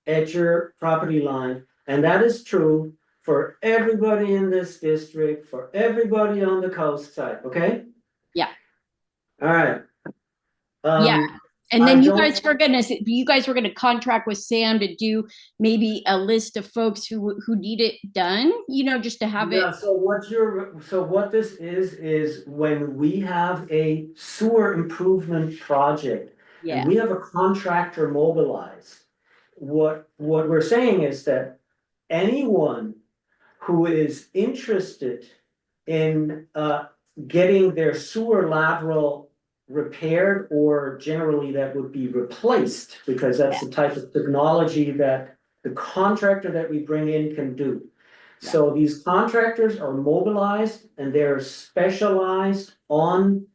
at your property line. And that is true for everybody in this district, for everybody on the coast side, okay? Yeah. All right. Yeah. And then I you don't- guys were gonna contract with Sam to do maybe a list of folks who need it done, just to have Yeah, it. so what this is when we have a sewer improvement project. Yeah. And we have a contractor mobilized. What we're saying is that anyone who is interested in getting their sewer lateral repaired, or generally that would be replaced, because that's the type of technology that the contractor that we bring in can do. So these contractors are mobilized and they're specialized on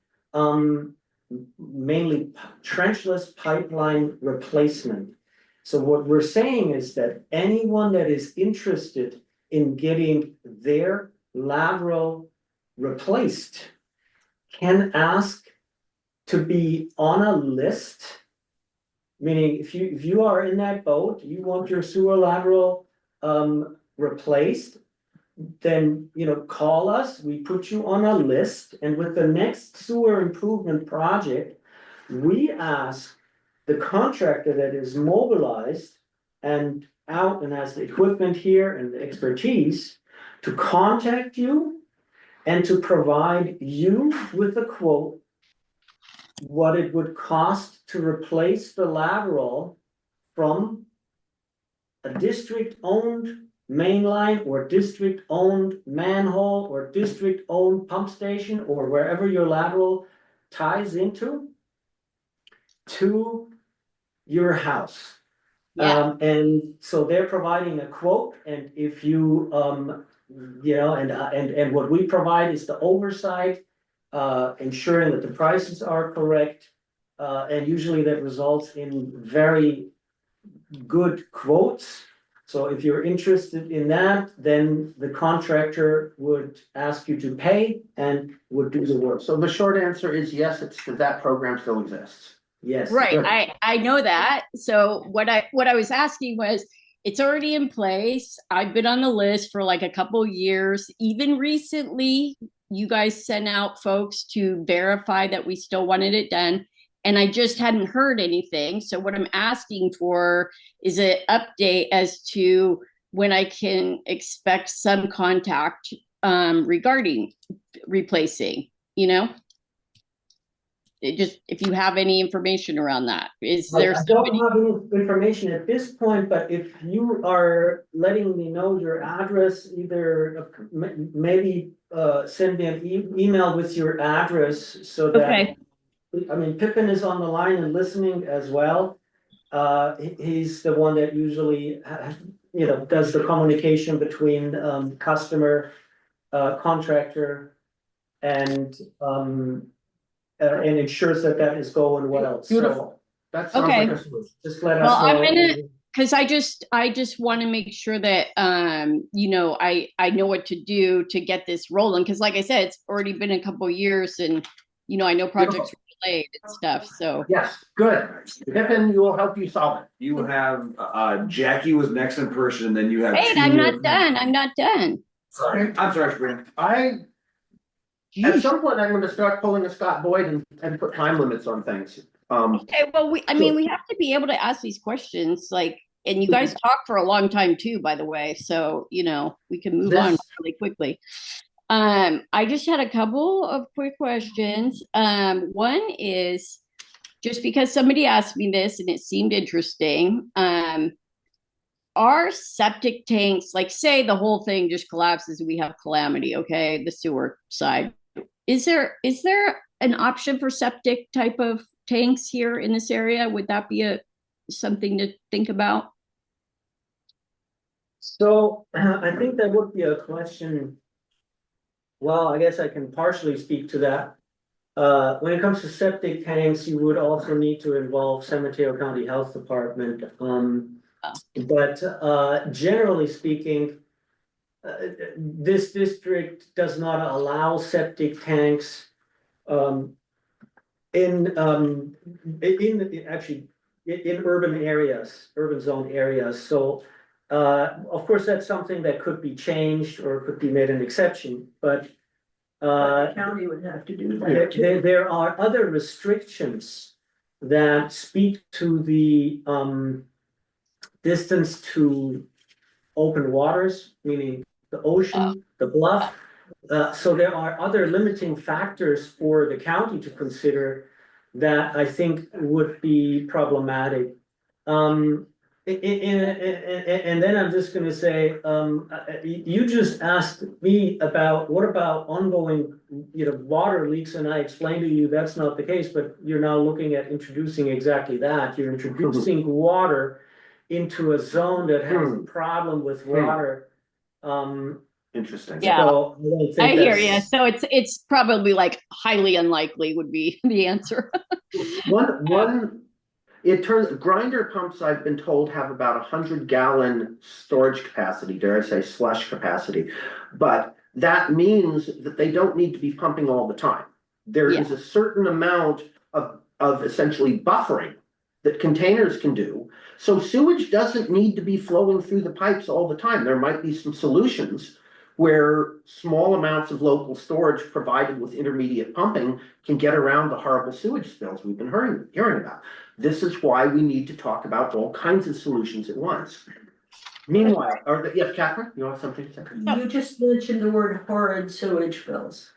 mainly trenchless pipeline replacement. So what we're saying is that anyone that is interested in getting their lateral replaced can ask to be on a list. Meaning if you are in that boat, you want your sewer lateral replaced, then call us, we put you on a list, and with the next sewer improvement project, we ask the contractor that is mobilized and out and has the equipment here and the expertise to contact you and to provide you with a quote what it would cost to replace the lateral from a district-owned main line or district-owned manhole or district-owned pump station or wherever your lateral ties into to your house. And so they're providing a quote, and if you, and what we provide is the oversight, ensuring that the prices are correct, and usually that results in very good quotes. So if you're interested in that, then the contractor would ask you to pay and would do the work. So the short answer is yes, that program still exists. Yes. Right. I know that. So what I was asking was, it's already in place. I've been on the list for like a couple years. Even recently, you guys sent out folks to verify that we still wanted it done. And I just hadn't heard anything. So what I'm asking for is an update as to when I can expect some contact regarding replacing, if you have any information around that. Is there I don't have any information at this point, but if you are letting me know your address, either maybe send me an email with your address so that. Okay. I mean, Pippin is on the line and listening as well. He's the one that usually, does the communication between customer, contractor, and ensures that is going well. Beautiful. That sounds Okay. like a solution. Just let Well, us know. I'm gonna, because I just want to make sure that I know what to do to get this rolling. Because like I said, it's already been a couple of years, and I know projects are delayed and stuff. So Yes, good. Pippin, you will help you solve it. You have Jackie was next in person, and then you have. wait, two I'm not of- done. I'm not done. Sorry, I'm sorry, Sabrina. At Jeez. some point, I'm gonna start pulling a Scott Boyd and put time limits on things. Okay, well, we have to be able to ask these questions, and you guys talk for a long time too, by the way. So we can move on really quickly. I just had a couple of quick questions. One is just because somebody asked me this and it seemed interesting. Are septic tanks, like say the whole thing just collapses and we have calamity, okay, the sewer side. Is there an option for septic type of tanks here in this area? Would that be something to think about? So I think that would be a question. Well, I guess I can partially speak to that. When it comes to septic tanks, you would also need to involve San Mateo County Health Department. But generally speaking, this district does not allow septic tanks in urban areas, urban zone areas. So of course, that's something that could be changed or could be made an exception, but The county would have to do that too. there are other restrictions that speak to the distance to open waters, meaning the ocean, the bluff. So there are other limiting factors for the county to consider that I think would be problematic. And then I'm just gonna say, you just asked me about what about ongoing, water leaks, and I explained to you that's not the case, but you're now looking at introducing exactly that. You're introducing water into a zone that has a problem with water. Interesting. Yeah. So I don't think I hear you. that's- So it's probably like highly unlikely would be the answer. It turns, grinder pumps, I've been told, have about 100-gallon storage capacity, dare I say slush capacity. But that means that they don't need to be pumping all the time. There is a certain amount of essentially buffering that containers can do. So sewage doesn't need to be flowing through the pipes all the time. There might be some solutions where small amounts of local storage provided with intermediate pumping can get around the horrible sewage spills we've been hearing about. This is why we need to talk about all kinds of solutions at once. Meanwhile, yes, Catherine, you want something to say? You just mentioned the word horrid sewage bills.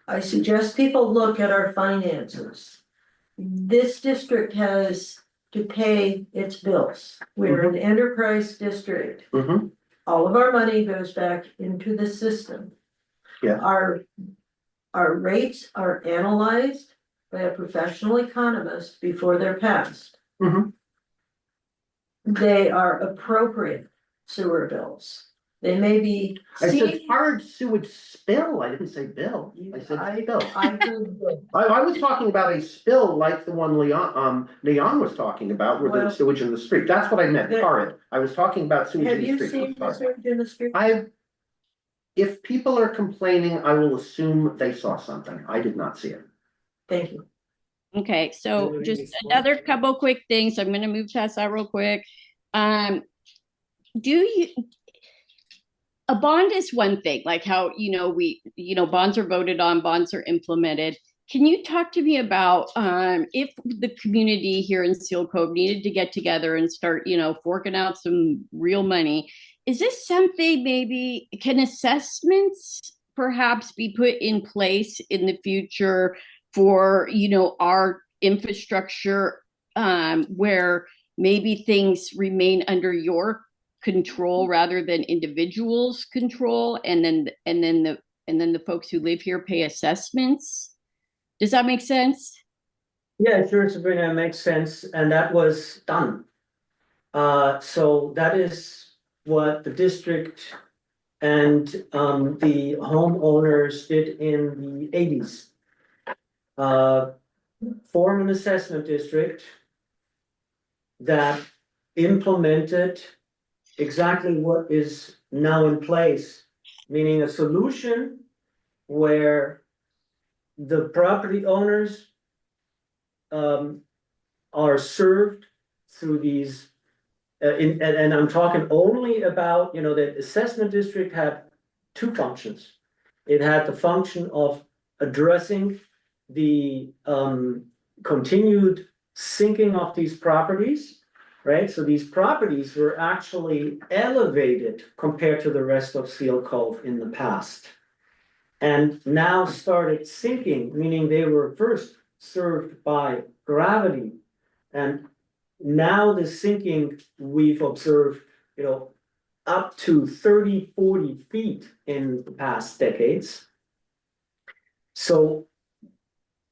I suggest people look at our finances. This district has to pay its bills. We're an enterprise district. All of our money goes back into the system. Yeah. Our rates are analyzed by a professional economist before they're passed. They are appropriate sewer bills. They may be. I said hard sewage spill. I didn't say bill. I said spill. I was talking about a spill like the one Leon was talking about, where there was sewage in the street. That's what I meant. Horrid. I was talking about sewage in the street. Have you seen the sewage in the street? If people are complaining, I will assume they saw something. I did not see it. Thank you. Okay, so just another couple quick things. I'm going to move past that real quick. A bond is one thing, like how, bonds are voted on, bonds are implemented. Can you talk to me about if the community here in Seal Cove needed to get together and start, forking out some real money? Is this something maybe, can assessments perhaps be put in place in the future for, our infrastructure where maybe things remain under your control rather than individuals' control, and then the folks who live here pay assessments? Does that make sense? Yeah, sure, Sabrina, it makes sense, and that was done. So that is what the district and the homeowners did in the 80s. Form an assessment district that implemented exactly what is now in place, meaning a solution where the property owners are served through these, and I'm talking only about, the assessment district had two functions. It had the function of addressing the continued sinking of these properties, right? So these properties were actually elevated compared to the rest of Seal Cove in the past. and now started sinking, meaning they were first served by gravity. And now the sinking we've observed, up to 30, 40 feet in the past decades. So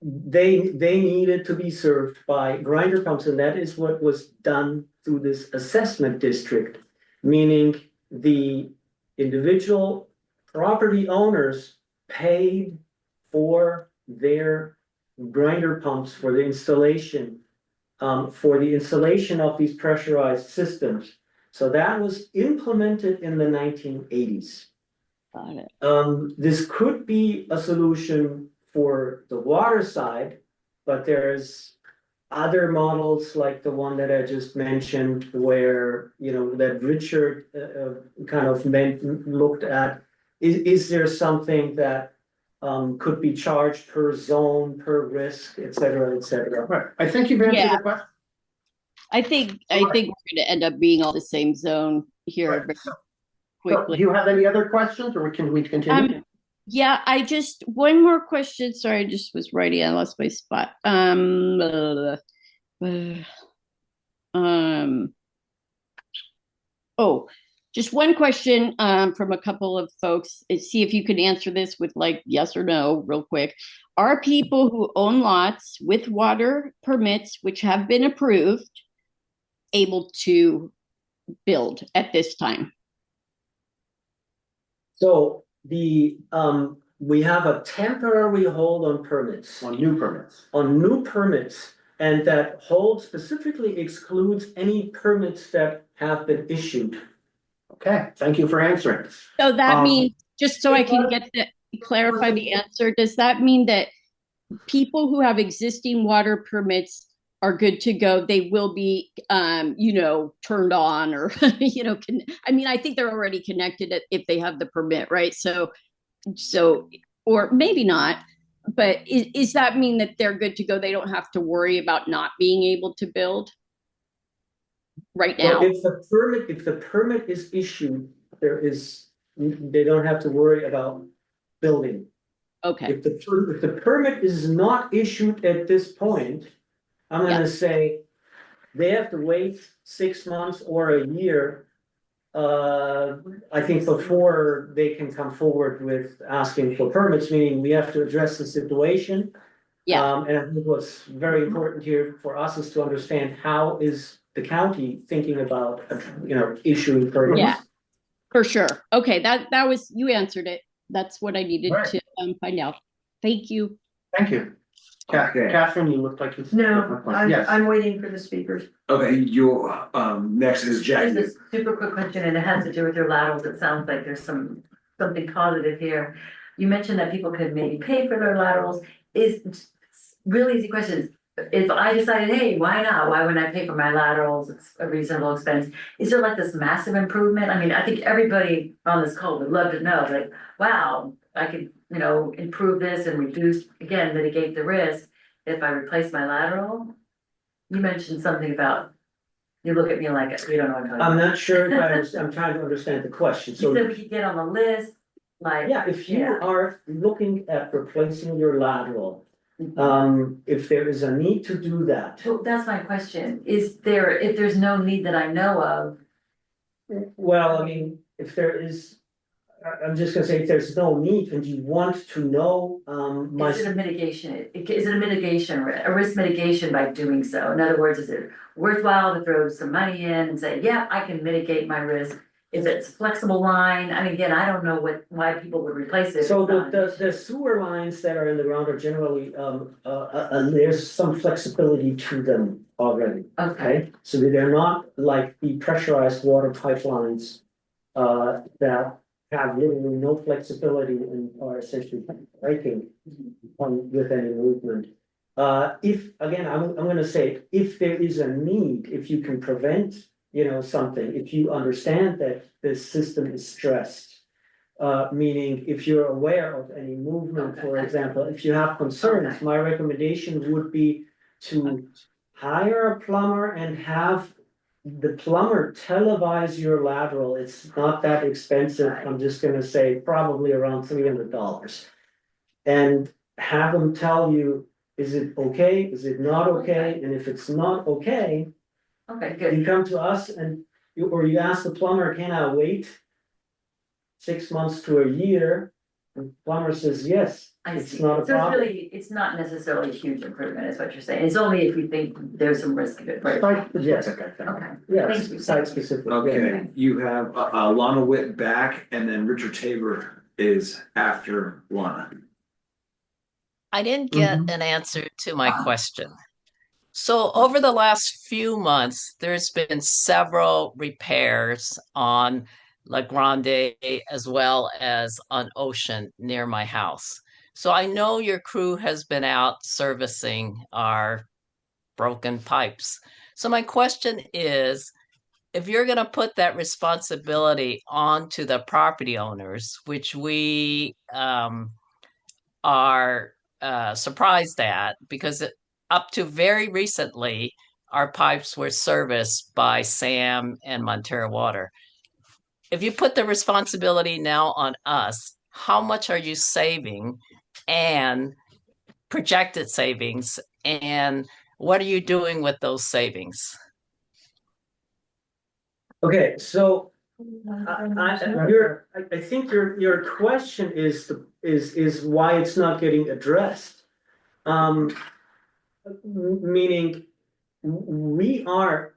they needed to be served by grinder pumps, and that is what was done through this assessment district, meaning the individual property owners paid for their grinder pumps for the installation of these pressurized systems. So that was implemented in the 1980s. Got it. This could be a solution for the water side, but there's other models like the one that I just mentioned where, that Richard looked at. Is there something that could be charged per zone, per risk, et cetera, et cetera? Right, I think you've answered Yeah. the question. I think we're going to end up being all the same zone here Right. very So, do quickly. you have any other questions, or can we continue? Yeah, one more question. Sorry, I just was writing. I lost my spot. Oh, just one question from a couple of folks. See if you can answer this with like yes or no real quick. Are people who own lots with water permits which have been approved able to build at this time? So we have a temporary hold on permits. On new permits. On new permits, and that hold specifically excludes any permits that have been issued. Okay, thank you for answering. So that means, just so I can clarify the answer, does that mean that people who have existing water permits are good to go? They will be, turned on, or, I think they're already connected if they have the permit, right? So, or maybe not, but is that mean that they're good to go? They don't have to worry about not being able to build right now? So if the permit is issued, they don't have to worry about building. Okay. If the permit is not issued at this point, I'm gonna say they have to wait 6 months or a year. I think before they can come forward with asking for permits, meaning we have to address the situation. Yeah. And I think what's very important here for us is to understand how is the county thinking about, issuing permits. Yeah, for sure. Okay, that was, you answered it. That's what I needed Right. to find out. Thank you. Thank you. Okay. Catherine, you looked like you. No, Yes. I'm waiting for the speakers. Okay, your next is Jackie. Just a super quick question, and it has to do with your laterals. It sounds like there's something positive here. You mentioned that people could maybe pay for their laterals. Really easy question. If I decided, hey, why not? Why wouldn't I pay for my laterals? It's a reasonable expense. Is there like this massive improvement? I mean, I think everybody on this call would love to know, like, wow, I could, improve this and mitigate the risk if I replace my lateral. You mentioned something about, you look at me like you don't know what I'm talking about. I'm not sure if I'm trying to understand the question, You so. said we could get on the list, like. Yeah, if you are looking at replacing your lateral, if there is a need to do that. So that's my question. If there's no need that I know of, Well, I mean, if there is, I'm just gonna say, if there's no need and you want to know, is it a mitigation? Is it a risk mitigation by doing so? In other words, is it worthwhile to throw some money in and say, yeah, I can mitigate my risk? If it's a flexible line, I mean, again, I don't know why people would replace it. So the sewer lines that are in the ground are generally, there's some flexibility to them already. Okay, so they're not like the pressurized water pipelines, that have literally no flexibility and are essentially breaking with any movement. If, again, I'm gonna say, if there is a need, if you can prevent, something, if you understand that the system is stressed, meaning if you're aware of any movement, for example, if you have concerns, my recommendation would be to hire a plumber and have the plumber televise your lateral. It's not that expensive. I'm just gonna say probably around $300. and have them tell you, is it okay, is it not okay, and if it's not okay, Okay, you good. come to us and you ask the plumber, can I wait 6 months to a year? And the plumber says, yes, I it's see. not a So it's problem. really, it's not necessarily a huge improvement, is what you're saying. It's only if you think there's some risk of it. Right? Yes. Okay. Yes, Thank you. site specific. yeah. Okay, you have Lana Witt back, and then Richard Tabor is after Lana. I didn't get an answer to my question. So over the last few months, there's been several repairs on La Grande as well as on Ocean near my house. So I know your crew has been out servicing our broken pipes. So my question is, if you're going to put that responsibility onto the property owners, which we are surprised at, because up to very recently, our pipes were serviced by Sam and Montara Water. If you put the responsibility now on us, how much are you saving and projected savings, and what are you doing with those savings? Okay, so I think your question is why it's not getting addressed. Meaning we are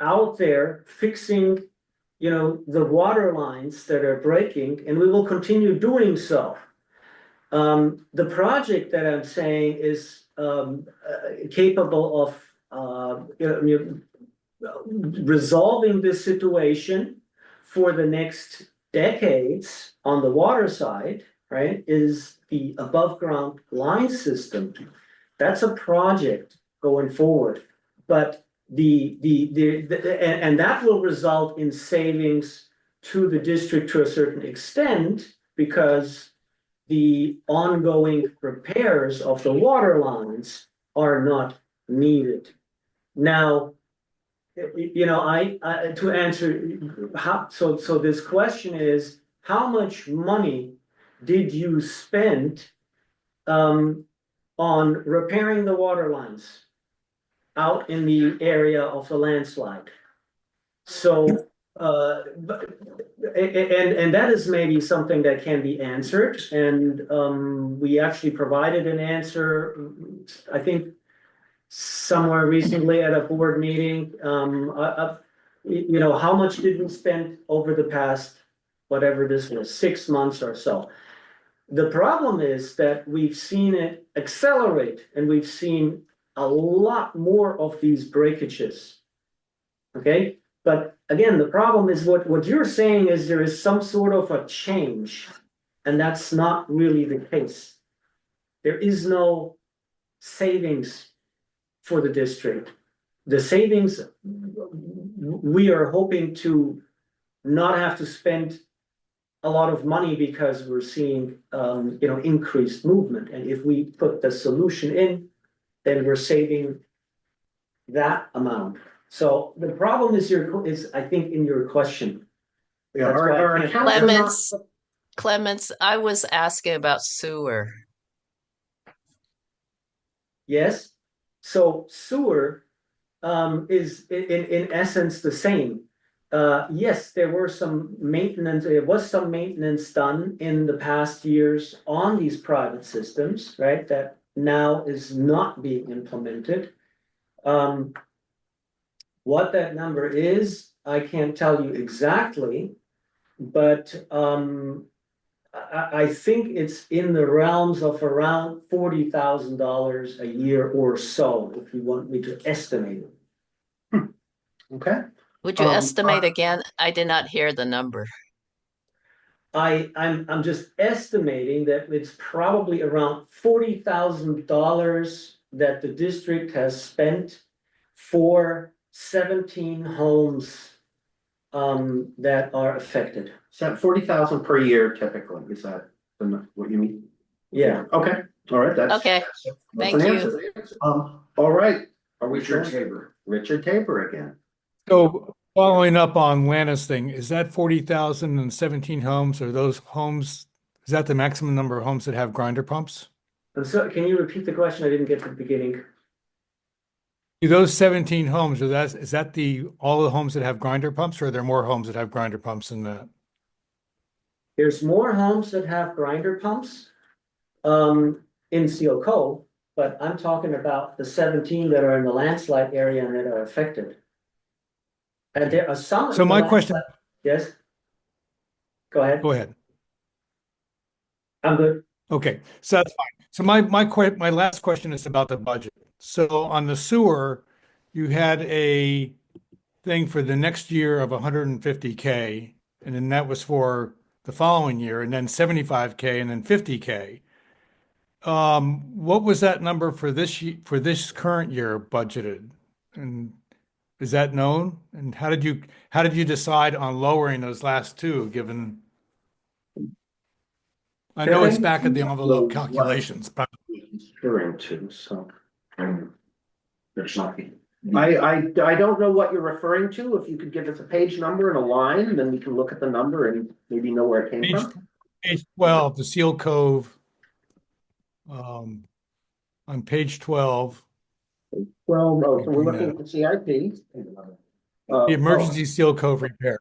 out there fixing, the water lines that are breaking, and we will continue doing so. The project that I'm saying is capable of resolving this situation for the next decades on the water side, right, is the above ground line system. That's a project going forward, but and that will result in savings to the district to a certain extent, because the ongoing repairs of the water lines are not needed. Now, I to answer so this question is, how much money did you spend on repairing the water lines out in the area of the landslide? So and that is maybe something that can be answered, and we actually provided an answer, I think, somewhere recently at a board meeting. How much did we spend over the past, whatever this was, 6 months or so? The problem is that we've seen it accelerate, and we've seen a lot more of these breakages. Okay, but again, the problem is what you're saying is there is some sort of a change, and that's not really the case. There is no savings for the district. The savings, we are hoping to not have to spend a lot of money, because we're seeing increased movement, and if we put the solution in, then we're saving that amount. So the problem is I think in your question. Yeah, That's why I our can't- accounts are not. Clemens, I was asking about sewer. Yes, so sewer is in essence the same. Yes, there was some maintenance done in the past years on these private systems, right? That now is not being implemented. What that number is, I can't tell you exactly, but I think it's in the realms of around $40,000 a year or so, if you want me to estimate it. Okay. Would you estimate again? I did not hear the number. I'm just estimating that it's probably around $40,000 that the district has spent for 17 homes that are affected. So 40,000 per year typically, is that what you mean? Yeah. Okay, all right, that's. Okay, that's thank an you. answer. All right, Richard Tabor. Richard Tabor again. So following up on Lana's thing, is that 40,000 and 17 homes, or those homes Is that the maximum number of homes that have grinder pumps? So can you repeat the question? I didn't get to the beginning. Those 17 homes, is that all the homes that have grinder pumps, or are there more homes that have grinder pumps than that? There's more homes that have grinder pumps in Seal Cove, but I'm talking about the 17 that are in the landslide area and that are affected. And there are some. So my question. Yes. Go ahead. Go ahead. I'm good. Okay, so that's fine. So my last question is about the budget. So on the sewer, you had a thing for the next year of 150K, and then that was for the following year, and then 75K, and then 50K. What was that number for this current year budgeted? And is that known? And how did you decide on lowering those last two, given I know it's back of the envelope calculations, but Referring to, so. There's nothing. I don't know what you're referring to. If you could give us a page number and a line, then we can look at the number and maybe know where it came from. page 12, the Seal Cove. On page 12, Well, no, so we're looking at the CIP. the emergency Seal Cove repair.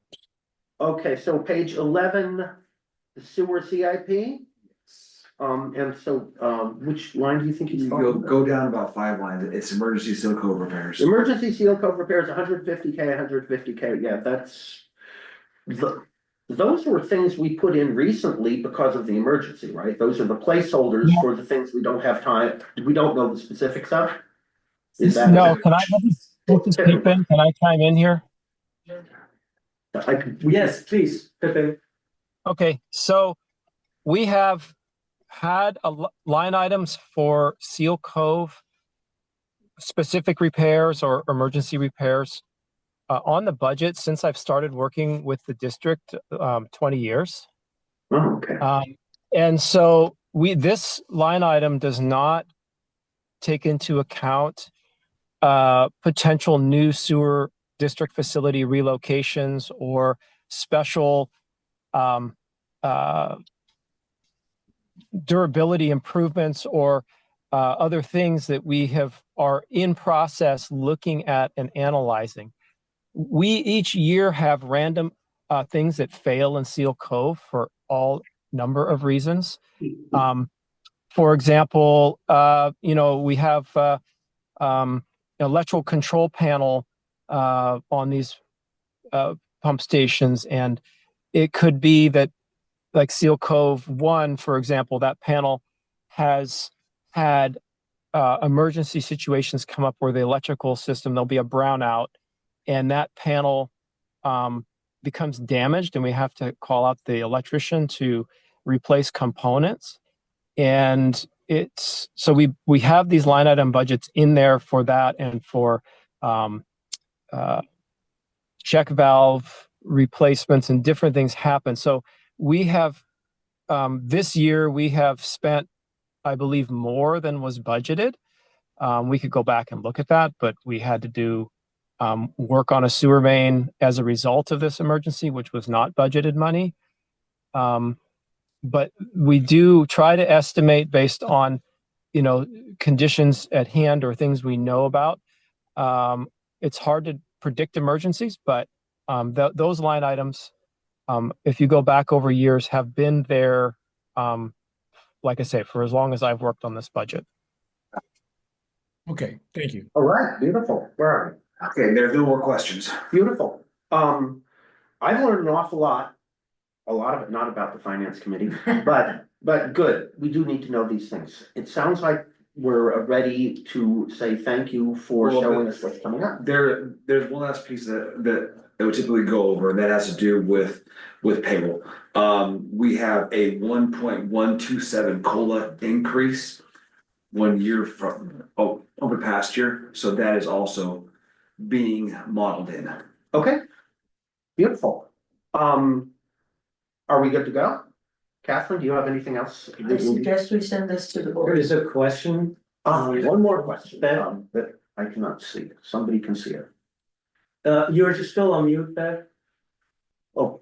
Okay, so page 11, the sewer CIP. And so, which line do you think he's You talking about? go down about 5 lines, it's emergency seal cove repairs. Emergency seal cove repairs, 150K, 150K, yeah, those were things we put in recently because of the emergency, right? Those are the placeholders for the things we don't have time, we don't know the specifics of. Is that? No, can I just peep in? Can I chime in here? Yes, please, Pippin. Okay, so we have had line items for Seal Cove specific repairs or emergency repairs on the budget since I've started working with the district 20 years. Oh, okay. And so this line item does not take into account potential new sewer district facility relocations or special durability improvements or other things that we are in process looking at and analyzing. We each year have random things that fail in Seal Cove for all number of reasons. For example, we have electrical control panel on these pump stations, and it could be that, like Seal Cove 1, for example, that panel has had emergency situations come up where the electrical system, there'll be a brownout, and that panel becomes damaged, and we have to call out the electrician to replace components. And so we have these line item budgets in there for that and for check valve replacements and different things happen. So we have this year we have spent, I believe, more than was budgeted. We could go back and look at that, but we had to do work on a sewer main as a result of this emergency, which was not budgeted money. But we do try to estimate based on, conditions at hand or things we know about. It's hard to predict emergencies, but those line items, if you go back over years, have been there, like I say, for as long as I've worked on this budget. Okay, thank you. All right, beautiful. Where are we? Okay, there's no more questions. Beautiful. I've learned an awful lot. A lot of it not about the finance committee, but good. We do need to know these things. It sounds like we're ready to say thank you for showing us what's coming up. There's one last piece that we typically go over, and that has to do with payroll. We have a 1.127 COLA increase 1 year from over past year, so that is also being modeled in. Okay, beautiful. Are we good to go? Catherine, do you have anything else? I suggest we send this to the There board. is a question. One more question that I cannot see. Somebody can see it. You're just still on mute, Bev? Oh.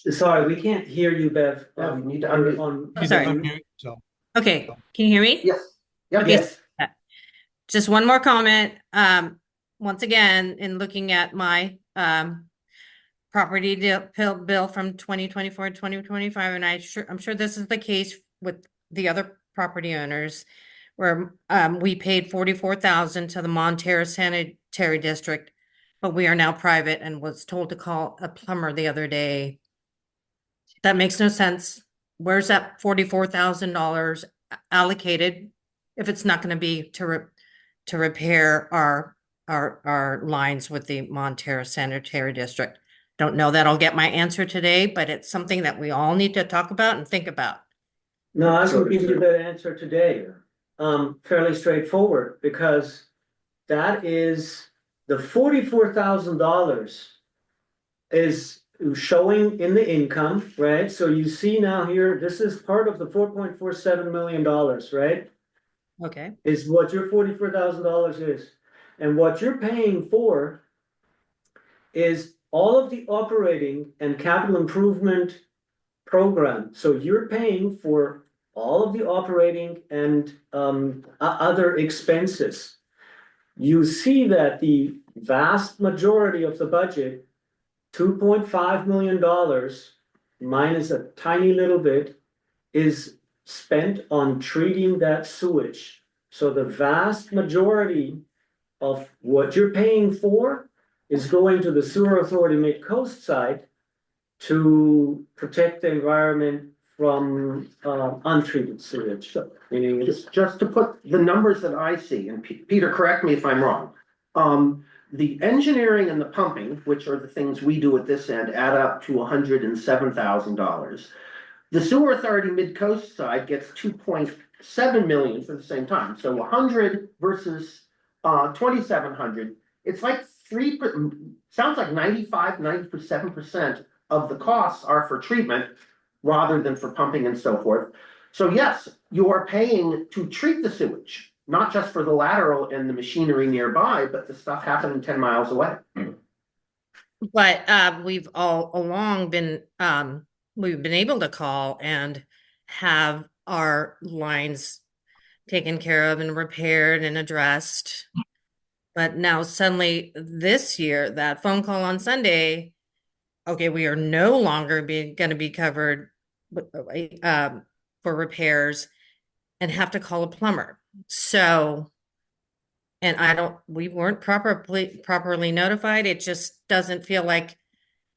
Sorry, we can't hear you, Bev. Bev, you need to you're unmute. on- You sorry. don't mute, so. Okay, can you hear me? Yes. Yep. Okay. Yes. Just one more comment. Once again, in looking at my property bill from 2024 to 2025, and I'm sure this is the case with the other property owners, where we paid 44,000 to the Montara Sanitary District, but we are now private and was told to call a plumber the other day. That makes no sense. Where's that $44,000 allocated if it's not going to be to repair our lines with the Montara Sanitary District? Don't know that I'll get my answer today, but it's something that we all need to talk about and think about. No, I can give you the answer today. Fairly straightforward, because that is the $44,000 is showing in the income, right? So you see now here, this is part of the $4.47 million, right? Okay. Is what your $44,000 is. And what you're paying for is all of the operating and capital improvement program. So you're paying for all of the operating and other expenses. You see that the vast majority of the budget, $2.5 million minus a tiny little bit, is spent on treating that sewage. So the vast majority of what you're paying for is going to the sewer authority mid-coast side to protect the environment from untreated sewage. Meaning it's Just to put the numbers that I see, and Peter, correct me if I'm wrong. The engineering and the pumping, which are the things we do at this end, add up to $107,000. The sewer authority mid-coast side gets 2.7 million for the same time. So 100 versus 2,700. It's like sounds like 97% of the costs are for treatment rather than for pumping and so forth. So yes, you are paying to treat the sewage, not just for the lateral and the machinery nearby, but the stuff happening 10 miles away. But we've all along been we've been able to call and have our lines taken care of and repaired and addressed. But now suddenly this year, that phone call on Sunday, okay, we are no longer going to be covered for repairs and have to call a plumber. So, and we weren't properly notified. It just doesn't feel like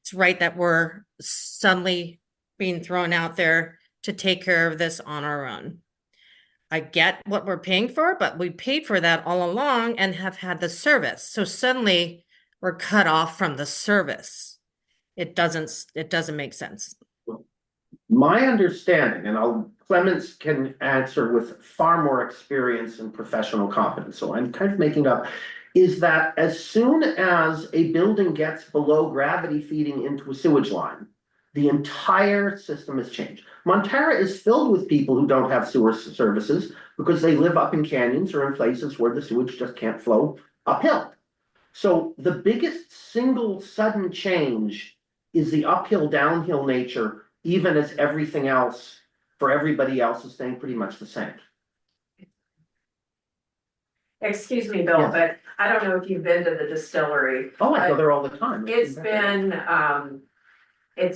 it's right that we're suddenly being thrown out there to take care of this on our own. I get what we're paying for, but we paid for that all along and have had the service. So suddenly we're cut off from the service. It doesn't make sense. My understanding, and Clements can answer with far more experience and professional competence, so I'm kind of making up, is that as soon as a building gets below gravity feeding into a sewage line, the entire system has changed. Montara is filled with people who don't have sewer services because they live up in canyons or in places where the sewage just can't flow uphill. So the biggest single sudden change is the uphill downhill nature, even as everything else for everybody else is staying pretty much the same. Excuse me, Bill, Yes. but I don't know if you've been to the distillery. Oh, I go but there all the time. It's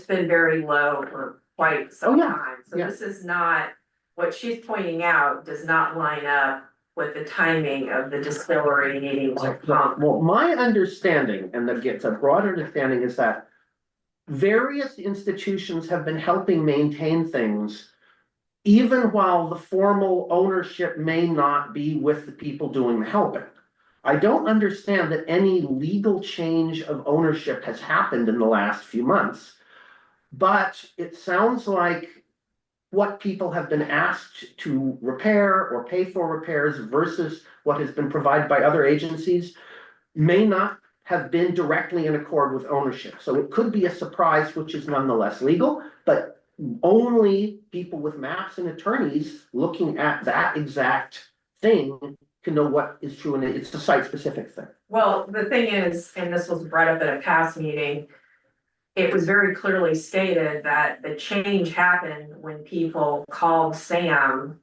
been very low for quite some time. So yeah. this is not, what she's pointing out does not line up with the timing of the distillery needing to pump. Well, my understanding, and that gets a broader understanding, is that various institutions have been helping maintain things even while the formal ownership may not be with the people doing the helping. I don't understand that any legal change of ownership has happened in the last few months, but it sounds like what people have been asked to repair or pay for repairs versus what has been provided by other agencies may not have been directly in accord with ownership. So it could be a surprise, which is nonetheless legal, but only people with maps and attorneys looking at that exact thing can know what is true, and it's a site-specific thing. Well, the thing is, and this was brought up at a past meeting, it was very clearly stated that the change happened when people called Sam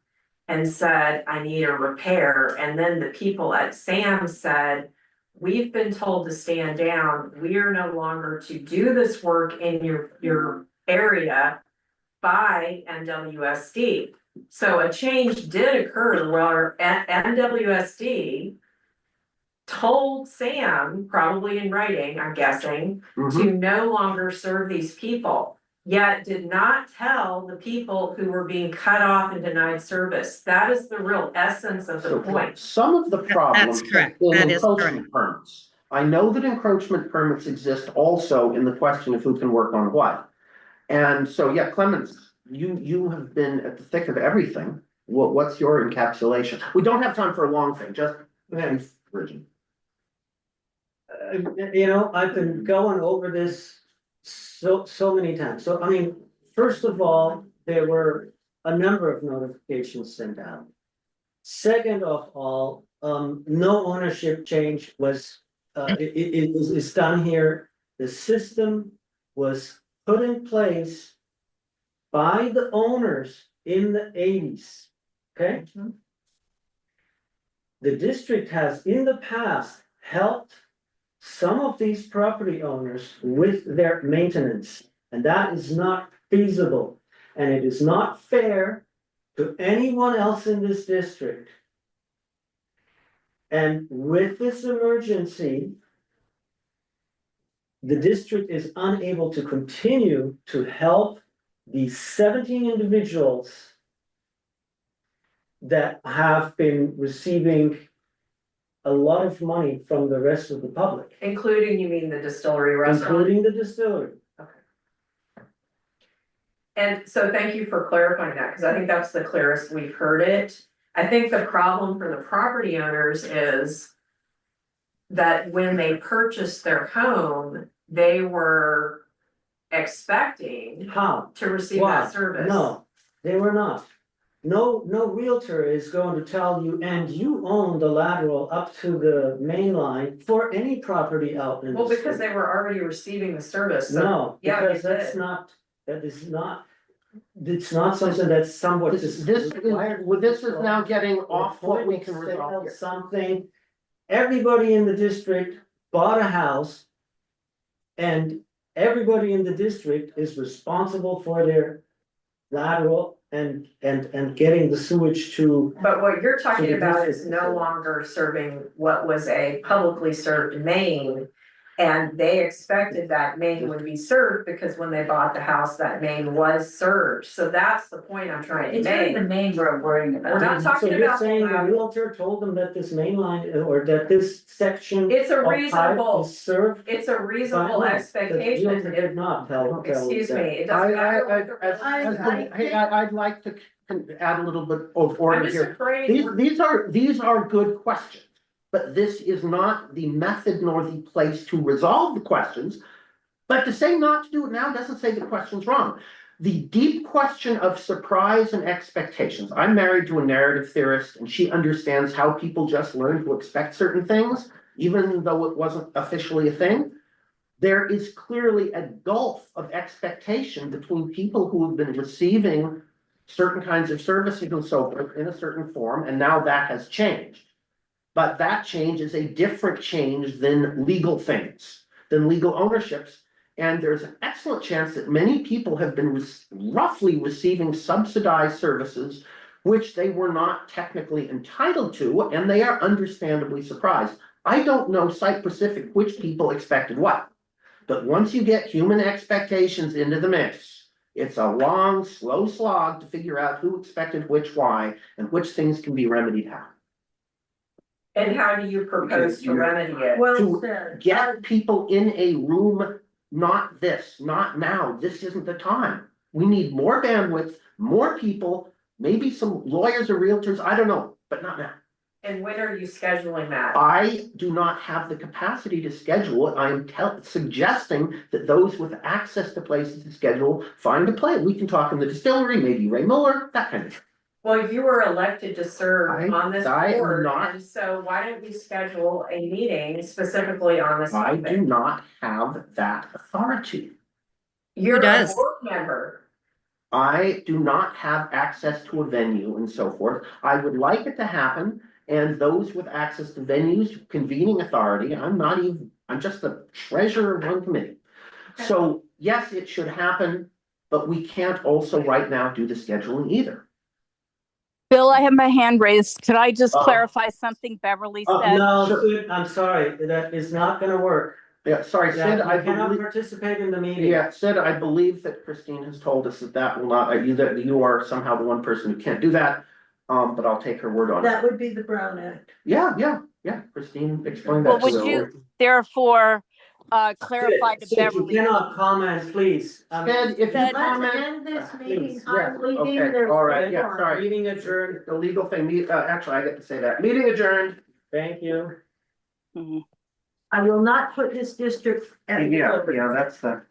and said, I need a repair. And then the people at Sam said, we've been told to stand down. We are no longer to do this work in your area by MWSD. So a change did occur where MWSD told Sam, probably in writing, I'm guessing, to no longer serve these people, yet did not tell the people who were being cut off and denied service. That is the real essence of the point. Some of the problems That's correct. in That is encroachment permits. I know that encroachment permits exist also in the question of who can work on what. And so, yeah, Clemens, you have been at the thick of everything. What's your encapsulation? We don't have time for a long thing, just Virgin. You know, I've been going over this so many times. So, I mean, first of all, there were a number of notifications sent out. Second of all, no ownership change was, it is done here. The system was put in place by the owners in the 80s, okay? The district has in the past helped some of these property owners with their maintenance, and that is not feasible. And it is not fair to anyone else in this district. And with this emergency, the district is unable to continue to help these 17 individuals that have been receiving a lot of money from the rest of the public. Including, you mean the distillery restaurant? Including the distillery. And so thank you for clarifying that, because I think that's the clearest we've heard it. I think the problem for the property owners is that when they purchased their home, they were expecting How? to receive Why? that service. No, they were not. No realtor is going to tell you, and you own the lateral up to the main line for any property out in the Well, because street. they were already receiving the service, so. No, Yeah, because they that's did. not, it's not something that's somewhat. This is now getting off what we can resolve here. Something, everybody in the district bought a house. And everybody in the district is responsible for their lateral and getting the sewage to. But what you're talking the about is district. no longer serving what was a publicly served main. And they expected that main would be served because when they bought the house, that main was served. So that's the point I'm trying to It's really make. the main we're worrying about. We're not So talking you're about. saying the realtor told them that this main line or that this section. It's a of pipe reasonable, is served? it's a reasonable But no, expectation. the realtor did not tell. Excuse me, them. it doesn't matter. what the Hey, I'd like to add a little bit of I'm order just here. afraid. These are good questions, but this is not the method nor the place to resolve the questions. But to say not to do it now doesn't say the question's wrong. The deep question of surprise and expectations. I'm married to a narrative theorist, and she understands how people just learn to expect certain things, even though it wasn't officially a thing. There is clearly a gulf of expectation between people who have been receiving certain kinds of services and so forth in a certain form, and now that has changed. But that change is a different change than legal things, than legal ownerships. And there's an excellent chance that many people have been roughly receiving subsidized services, which they were not technically entitled to, and they are understandably surprised. I don't know site-specific which people expected what, but once you get human expectations into the mix, it's a long, slow slog to figure out who expected which, why, and which things can be remedied how. And how do you propose to remedy it? Well To said. get people in a room, not this, not now, this isn't the time. We need more bandwidth, more people, maybe some lawyers or realtors, I don't know, but not now. And when are you scheduling that? I do not have the capacity to schedule it. I am suggesting that those with access to places to schedule find a place. We can talk in the distillery, maybe Ray Muller, that kind of thing. Well, you were elected to serve on this I am board, not- and so why don't we schedule a meeting specifically on this I topic? do not have that authority. You're a does? board member. I do not have access to a venue and so forth. I would like it to happen, and those with access to venues, convening authority, I'm just the treasurer of one committee. So, yes, it should happen, but we can't also right now do the scheduling either. Bill, I have my hand raised. Could I just Uh-oh. clarify something Beverly Oh, said? no, Sure. Sid, I'm sorry, that is not gonna work. Yeah, sorry, Sid, You I cannot believe, participate in the meeting. yeah, Sid, I believe that Christine has told us that will not, that you are somehow the one person who can't do that. But I'll take her word on it. That would be the Brown Act. Yeah, Christine explained Well, that would to us. you therefore clarify to Sid, you Beverly? cannot comment, please. Sid, if you Let's comment. end this meeting, Please, I'm yes, leaving, okay, there's. all right, no yeah, more. sorry. Meeting adjourned. The legal thing, actually, I get to say that. Meeting adjourned. Thank you. Mhm. I will not put this district at. Yeah, that's the.